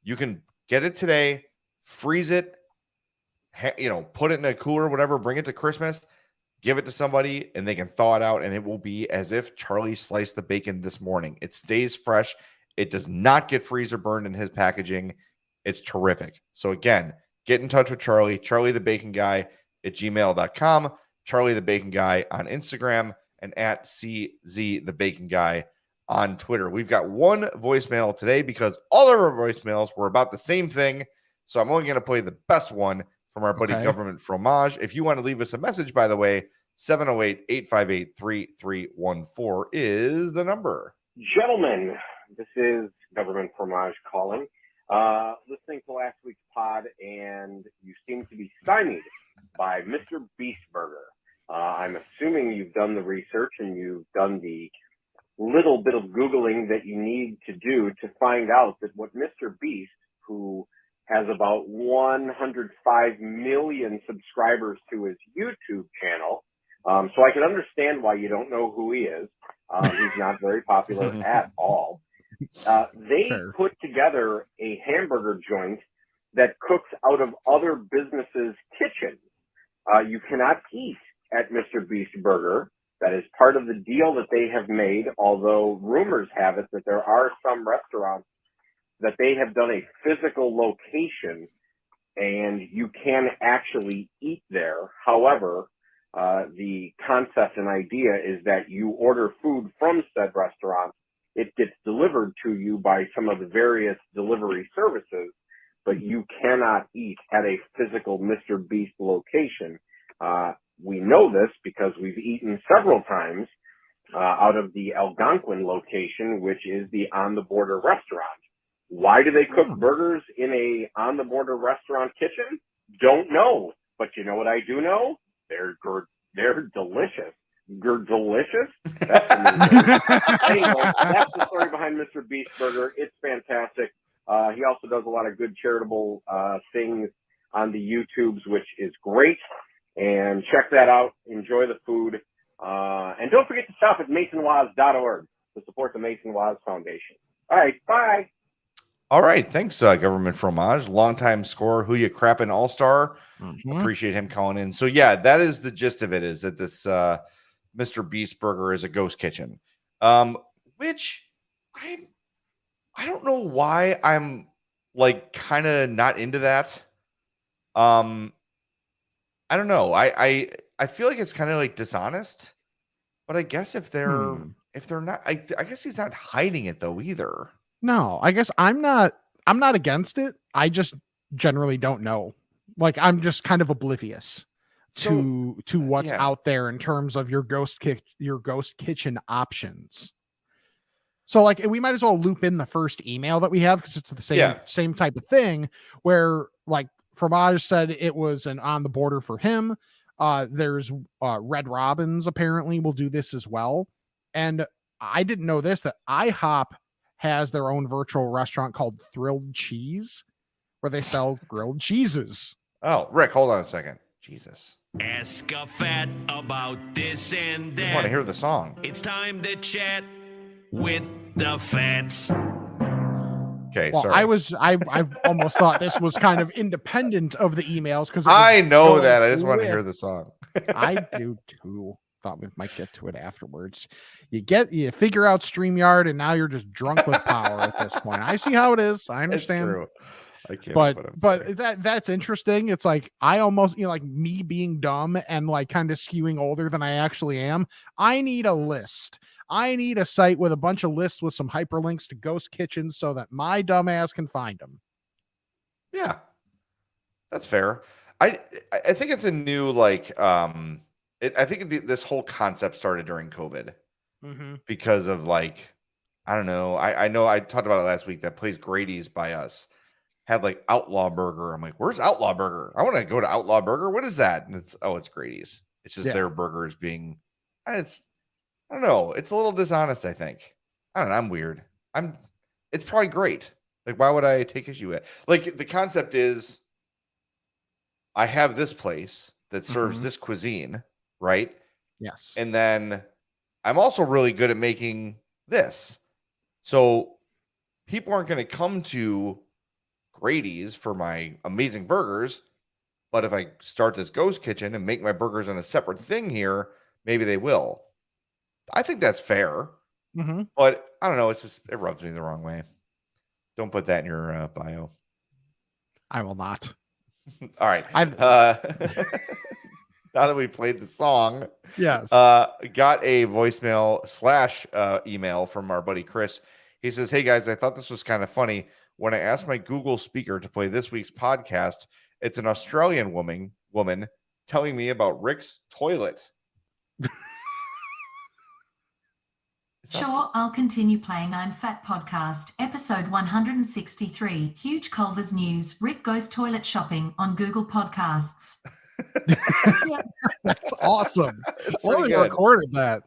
You can get it today, freeze it, put it in a cooler, whatever, bring it to Christmas, give it to somebody, and they can thaw it out, and it will be as if Charlie sliced the bacon this morning. It stays fresh. It does not get freezer burned in his packaging. It's terrific. So again, get in touch with Charlie, Charlie the Bacon Guy @gmail.com, Charlie the Bacon Guy on Instagram, and at CZ the Bacon Guy on Twitter. We've got one voicemail today because all of our voicemails were about the same thing. So I'm only going to play the best one from our buddy Government Fromage. If you want to leave us a message, by the way, 708-858-3314 is the number. Gentlemen, this is Government Fromage calling. Listening to last week's pod, and you seem to be stymied by Mr. Beast Burger. I'm assuming you've done the research and you've done the little bit of Googling that you need to do to find out that what Mr. Beast, who has about 105 million subscribers to his YouTube channel, so I can understand why you don't know who he is. He's not very popular at all. They put together a hamburger joint that cooks out of other businesses' kitchens. You cannot eat at Mr. Beast Burger that is part of the deal that they have made, although rumors have it that there are some restaurants that they have done a physical location and you can actually eat there. However, the concept and idea is that you order food from said restaurants. It gets delivered to you by some of the various delivery services, but you cannot eat at a physical Mr. Beast location. We know this because we've eaten several times out of the Algonquin location, which is the On the Border restaurant. Why do they cook burgers in a On the Border restaurant kitchen? Don't know. But you know what I do know? They're delicious. Delicious? That's anyway, that's the story behind Mr. Beast Burger. It's fantastic. He also does a lot of good charitable things on the YouTubes, which is great. And check that out. Enjoy the food. And don't forget to stop at masonwaz.org to support the Mason Waz Foundation. All right, bye. All right, thanks, Government Fromage, longtime scorer, Who You Crappin' All-Star. Appreciate him calling in. So yeah, that is the gist of it. Is that this Mr. Beast Burger is a ghost kitchen, which I don't know why I'm like kind of not into that. I don't know. I feel like it's kind of like dishonest, but I guess if they're not, I guess he's not hiding it though either. No, I guess I'm not against it. I just generally don't know. Like I'm just kind of oblivious to what's out there in terms of your ghost kitchen options. So like we might as well loop in the first email that we have because it's the same type of thing where like Fromage said it was an On the Border for him. There's Red Robins apparently will do this as well. And I didn't know this, that IHOP has their own virtual restaurant called Thrilled Cheese where they sell grilled cheeses. Oh, Rick, hold on a second. Jesus. Ask a fat about this and that. I want to hear the song. It's time to chat with the fats. Okay, well, sorry. I almost thought this was kind of independent of the emails because I know that. I just want to hear the song. I do too. Thought we might get to it afterwards. You figure out StreamYard, and now you're just drunk with power at this point. I see how it is. I understand. It's true. I can't. But that's interesting. It's like I almost like me being dumb and like kind of skewing older than I actually am. I need a list. I need a site with a bunch of lists with some hyperlinks to ghost kitchens so that my dumb ass can find them. Yeah, that's fair. I think it's a new like I think this whole concept started during COVID because of like I don't know. I know I talked about it last week. That place Grady's by us had like Outlaw Burger. I'm like, where's Outlaw Burger? I want to go to Outlaw Burger. What is that? And it's Grady's. It's just their burgers being. I don't know. It's a little dishonest. I think. I don't know. I'm weird. It's probably great. Like, why would I take issue with it? Like, the concept is, I have this place that serves this cuisine, right? Yes. And then I'm also really good at making this. So people aren't going to come to Grady's for my amazing burgers. But if I start this ghost kitchen and make my burgers on a separate thing here, maybe they will. I think that's fair. But I don't know. It's just, it rubs me the wrong way. Don't put that in your bio. I will not. All right. Now that we played the song, yes, got a voicemail / email from our buddy Chris. He says, "Hey guys, I thought this was kind of funny. When I asked my Google speaker to play this week's podcast, it's an Australian woman telling me about Rick's toilet." Sure, I'll continue playing. I'm Fat Podcast, episode 163, Huge Culver's News, Rick Goes Toilet Shopping on Google Podcasts. That's awesome. Well, we recorded that.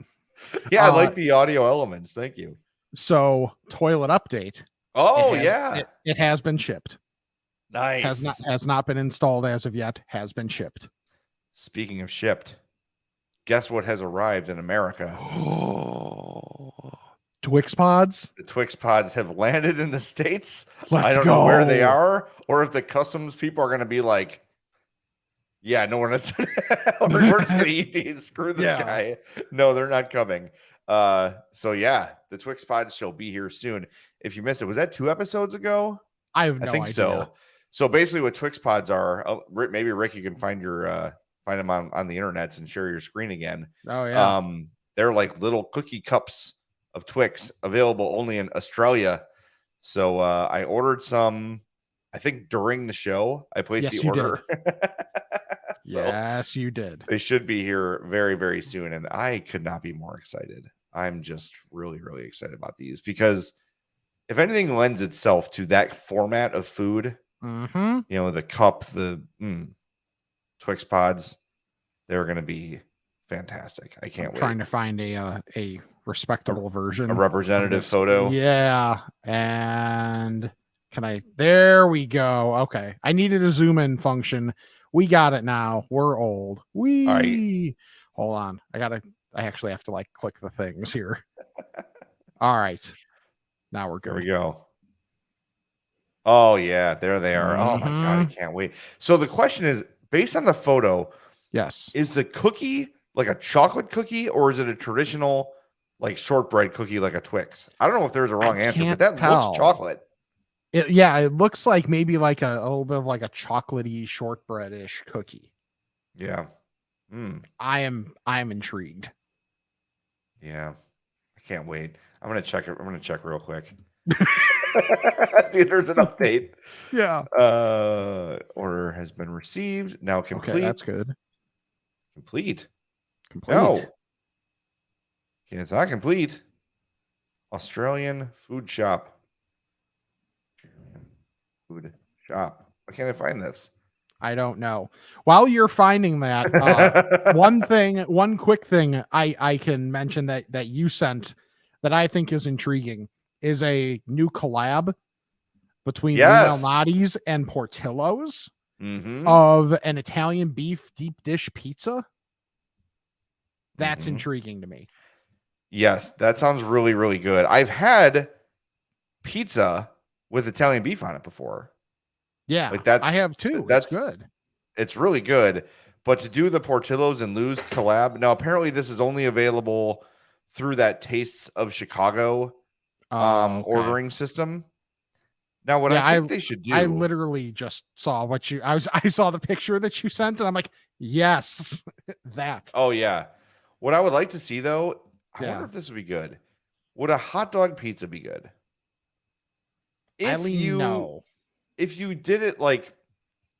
Yeah, I like the audio elements. Thank you. So, toilet update. Oh, it has been shipped. Nice. Has not been installed as of yet. Has been shipped. Speaking of shipped, guess what has arrived in America? Twix pods. The Twix pods have landed in the States. I don't know where they are, or if the customs people are going to be like, Yeah, no, we're not. We're just gonna eat these. Screw this Yeah. guy. No, they're not coming. So yeah, the Twix Pod shall be here soon. If you missed it, was that 2 episodes ago? I have no I think idea. so. So basically, what Twix Pods are, maybe Rick, you can find them on the internets and share your screen again. Oh yeah. They're like little cookie cups of Twix, available only in Australia. So I ordered some. I think during the show, I placed the order. So yes, you did. they should be here very, very soon. And I could not be more excited. I'm just really, really excited about these because if anything lends itself to that format of food, the cup, the Twix Pods, they're going to be fantastic. I can't wait. Trying to find a respectable version. A representative photo. Yeah. And there we go. Okay. I needed a zoom in function. We got it now. We're old. Right. Hold on. I actually have to like click the things here. All right. Now we're good. There we go. Oh yeah, there they are. Oh my God, I can't wait. So the question is, based on the photo, yes, is the cookie like a chocolate cookie or is it a traditional like shortbread cookie like a Twix? I don't know if there's a wrong answer, but that looks chocolate. It looks like maybe like a little bit of like a chocolatey shortbread-ish cookie. Yeah. I am intrigued. Yeah. I can't wait. I'm gonna check it. I'm gonna check real quick. See if there's an update. Yeah. Order has been received. Now complete. Okay, that's good. Complete. No. Okay, it's not complete. Australian food shop. Food shop. Why can't I find this? I don't know. While you're finding that, one quick thing I can mention that you sent that I think is intriguing is a new collab between Malnati's and Portillo's of an Italian beef deep dish pizza. That's intriguing to me. Yes, that sounds really, really good. I've had pizza with Italian beef on it before. Yeah, like I have too. That's good. It's really good. But to do the Portillo's and Lou's collab, now apparently this is only available through that Tastes of Chicago ordering system. Now, what I think they should do, I literally just saw I saw the picture that you sent, and I'm like, yes, that. Oh yeah. What I would like to see though, I wonder if this would be good. Would a hot dog pizza be good? If you did it like,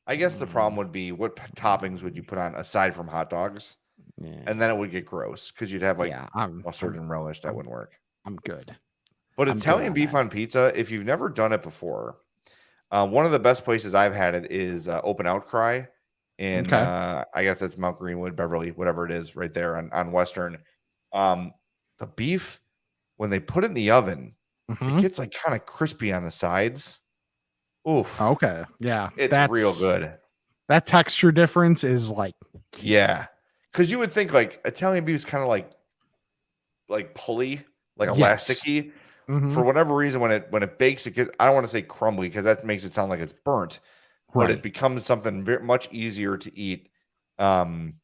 I guess the problem would be what toppings would you put on aside from hot dogs? Yeah. And then it would get gross because you'd have like mustard and relish. That wouldn't work. I'm good. But Italian beef on pizza, if you've never done it before, one of the best places I've had it is Open Outcry in, I guess that's Mount Greenwood, Beverly, whatever it is right there on Western. The beef, when they put it in the oven, it gets like kind of crispy on the sides. Oof. Okay. Yeah. It's real good. That texture difference is like, yeah. Because you would think like Italian beef is kind of like pulley, like elasticy. For whatever reason, when it bakes, it gets, I don't want to say crumbly because that makes it sound like it's burnt, but it becomes something much easier to eat when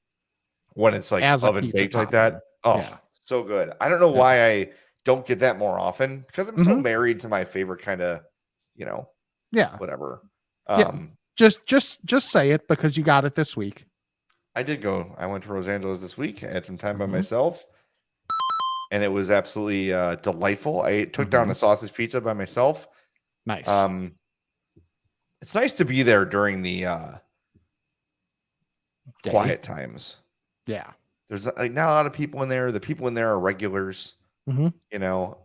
it's like oven baked like that. Oh, so good. I don't know why I don't get that more often because I'm so married to my favorite kind of, whatever. Just say it because you got it this week. I did go. I went to Los Angeles this week. I had some time by myself. And it was absolutely delightful. I took down a sausage pizza by myself. Nice. It's nice to be there during the quiet times. Yeah. There's like not a lot of people in there. The people in there are regulars. You know,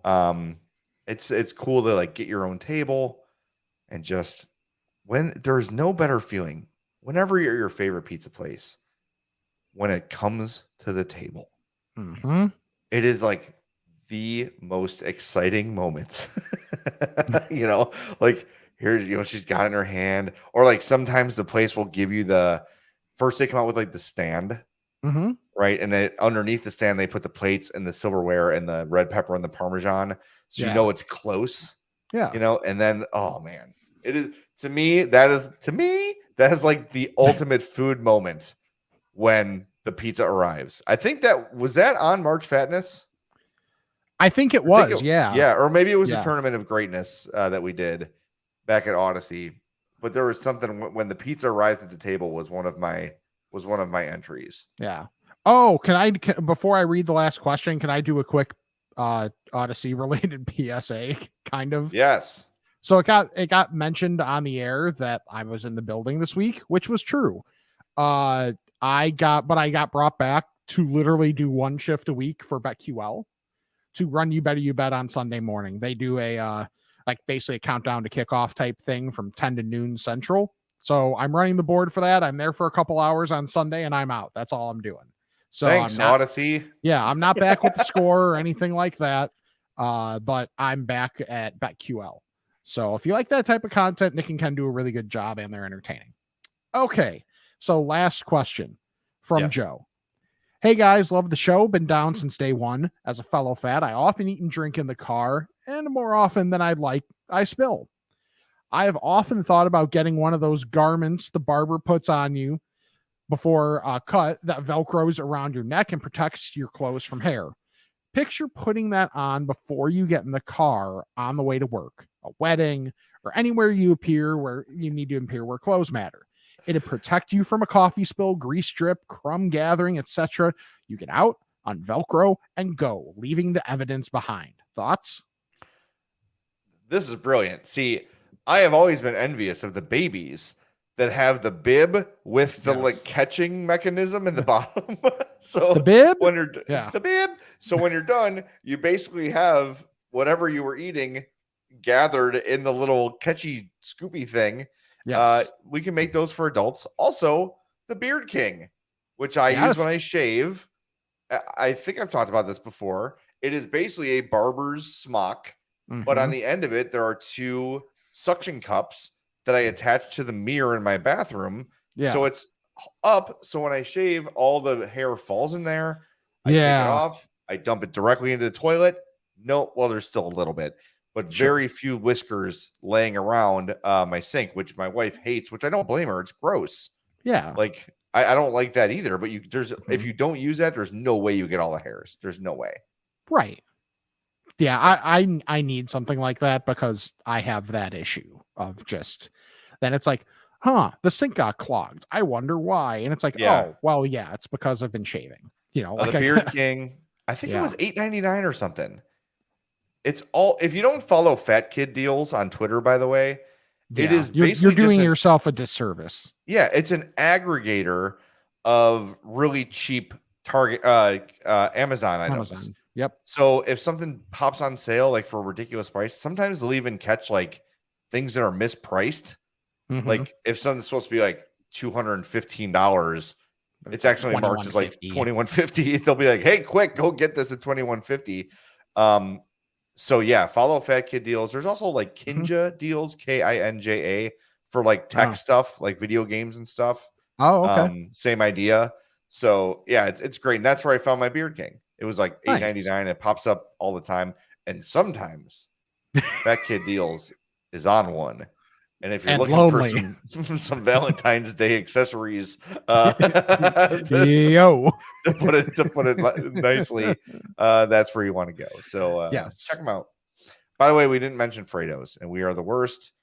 it's cool to like get your own table and just when there's no better feeling whenever you're your favorite pizza place when it comes to the table. It is like the most exciting moment. You know, like here, she's got it in her hand, or like sometimes the place will give you first they come out with like the stand, right? And then underneath the stand, they put the plates and the silverware and the red pepper and the Parmesan. So you know it's close. Yeah. You know, and then, oh man, It is to me. That is like the ultimate food moment when the pizza arrives. I think that was that on March Fatness. I think it was, yeah. Yeah, or maybe it was a tournament of greatness that we did back at Odyssey. But there was something when the pizza arrives at the table was one of my entries. Yeah. Oh, before I read the last question, can I do a quick Odyssey related PSA kind of? Yes. So it got mentioned on the air that I was in the building this week, which was true. I got brought back to literally do one shift a week for BetQL to run You Better You Bet on Sunday morning. They do a basically a countdown to kickoff type thing from 10 to noon Central. So I'm running the board for that. I'm there for a couple hours on Sunday and I'm out. That's all I'm doing. So thanks, Odyssey. Yeah, I'm not back with the score or anything like that. But I'm back at BetQL. So if you like that type of content, Nick and Ken do a really good job and they're entertaining. Okay. So last question from Joe. Hey guys, love the show. Been down since day one. As a fellow fat, I often eat and drink in the car, and more often than I'd like, I spill. I have often thought about getting one of those garments the barber puts on you before a cut that velcros around your neck and protects your clothes from hair. Picture putting that on before you get in the car on the way to work, a wedding, or anywhere you appear where you need to appear where clothes matter. It'd protect you from a coffee spill, grease drip, crumb gathering, etc. You get out, on Velcro, and go, leaving the evidence behind. Thoughts? This is brilliant. See, I have always been envious of the babies that have the bib with the like catching mechanism in the bottom. So the bib? When you're the bib. So when you're done, you basically have whatever you were eating gathered in the little catchy scoopy thing. Yes. We can make those for adults. Also, the Beard King, which I use when I shave. I think I've talked about this before. It is basically a barber's smock, but on the end of it, there are two suction cups that I attach to the mirror in my bathroom. Yeah. So it's up. So when I shave, all the hair falls in there. I take it off. I dump it directly into the toilet. No, well, there's still a little bit, but very few whiskers laying around my sink, which my wife hates, which I don't blame her. It's gross. Yeah. Like I don't like that either, but if you don't use that, there's no way you get all the hairs. There's no way. Right. Yeah. I need something like that because I have that issue of just, then it's like, the sink got clogged. I wonder why. And it's like, oh, well, yeah, it's because I've been shaving. You know, like the Beard King, I think it was $8.99 or something. It's all, if you don't follow Fat Kid Deals on Twitter, by the way, it is basically you're doing yourself a disservice. Yeah, it's an aggregator of really cheap Target Amazon items. Yep. So if something pops on sale like for a ridiculous price, sometimes they'll even catch like things that are mispriced. Like if something's supposed to be like $215, it's actually marked as like $21.50. They'll be like, "Hey, quick, go get this at $21.50." So yeah, follow Fat Kid Deals. There's also like Kinja Deals, Kinja, for like tech stuff, like video games and stuff. Oh, okay. Same idea. So yeah, it's great. And that's where I found my Beard King. It was like $8.99. It pops up all the time, and sometimes Fat Kid Deals is on one. And if you're looking for some Valentine's Day accessories, to put it nicely, that's where you want to go. So check them out. By the way, we didn't mention Fredo's, and we are the worst.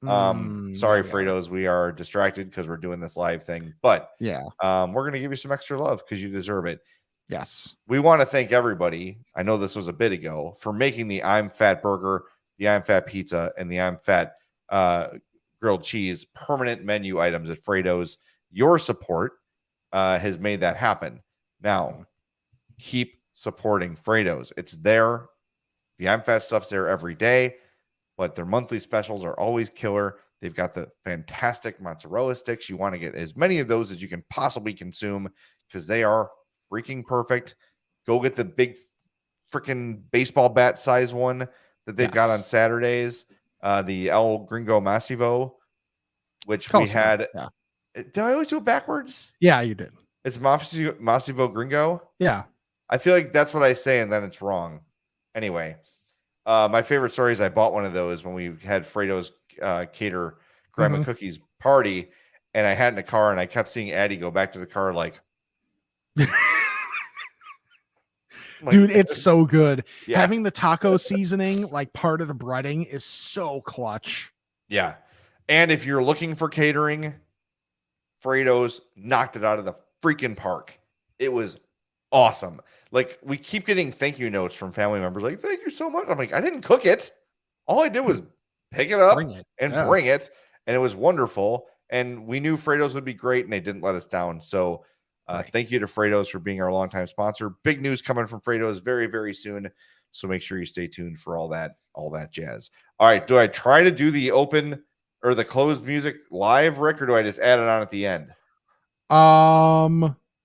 Sorry, Fredo's. We are distracted because we're doing this live thing, but we're going to give you some extra love because you deserve it. Yes. We want to thank everybody. I know this was a bit ago for making the I'm Fat burger, the I'm Fat pizza, and the I'm Fat grilled cheese permanent menu items at Fredo's. Your support has made that happen. Now, keep supporting Fredo's. It's there. The I'm Fat stuff's there every day, but their monthly specials are always killer. They've got the fantastic mozzarella sticks. You want to get as many of those as you can possibly consume because they are freaking perfect. Go get the big freaking baseball bat size one that they've got on Saturdays. The El Gringo Masivo, which we had. Did I always do it backwards? Yeah, you did. It's Masivo Gringo. Yeah. I feel like that's what I say, and then it's wrong. Anyway, my favorite story is I bought one of those when we had Fredo's cater Grandma Cookie's party, and I had it in the car, and I kept seeing Addie go back to the car like dude, it's so good. Yeah. Having the taco seasoning like part of the breading is so clutch. Yeah. And if you're looking for catering, Fredo's knocked it out of the freaking park. It was awesome. Like, we keep getting thank you notes from family members like, thank you so much. I'm like, I didn't cook it. All I did was pick it up bring it. And it was wonderful. And we knew Fredo's would be great, and they didn't let us down. So thank you to Fredo's for being our longtime sponsor. Big news coming from Fredo's very, very soon. So make sure you stay tuned for all that jazz. All right. Do I try to do the open or the closed music live, Rick, or do I just add it on at the end?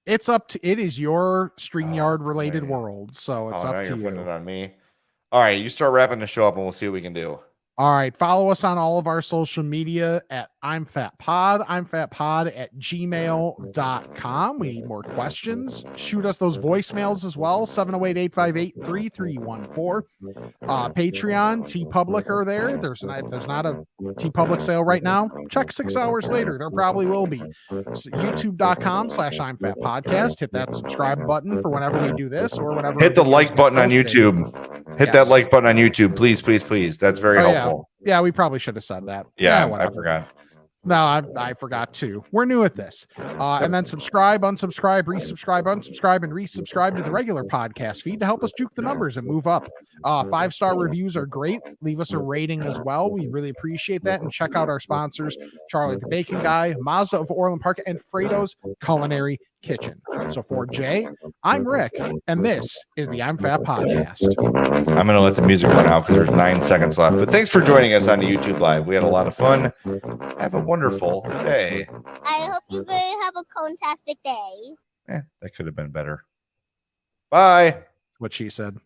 It's up to it is your StreamYard related world. So it's up to you. Putting it on me. All right. You start wrapping the show up and we'll see what we can do. All right. Follow us on all of our social media at I'm Fat Pod. I'm Fat Pod at gmail.com. We need more questions. Shoot us those voicemails as well. 708-858-3314. Patreon, TeePublic are there. If there's not a TeePublic sale right now, check 6 hours later. There probably will be. So YouTube.com/I'm Fat Podcast. Hit that subscribe button for whenever we do this or whenever. Hit the like button on YouTube. Hit that like button on YouTube, please, please, please. That's very helpful. Yeah, we probably should have said that. Yeah, I forgot. No, I forgot too. We're new at this. And then subscribe, unsubscribe, resubscribe, unsubscribe, and resubscribe to the regular podcast feed to help us juke the numbers and move up. 5-star reviews are great. Leave us a rating as well. We really appreciate that. And check out our sponsors, Charlie the Bacon Guy, Mazda of Orland Park, and Frato's Culinary Kitchen. So for Jay, I'm Rick, and this is the I'm Fat Podcast. I'm going to let the music run out because there's 9 seconds left. But thanks for joining us on the YouTube Live. We had a lot of fun. Have a wonderful day. I hope you guys have a fantastic day. That could have been better. Bye. What she said.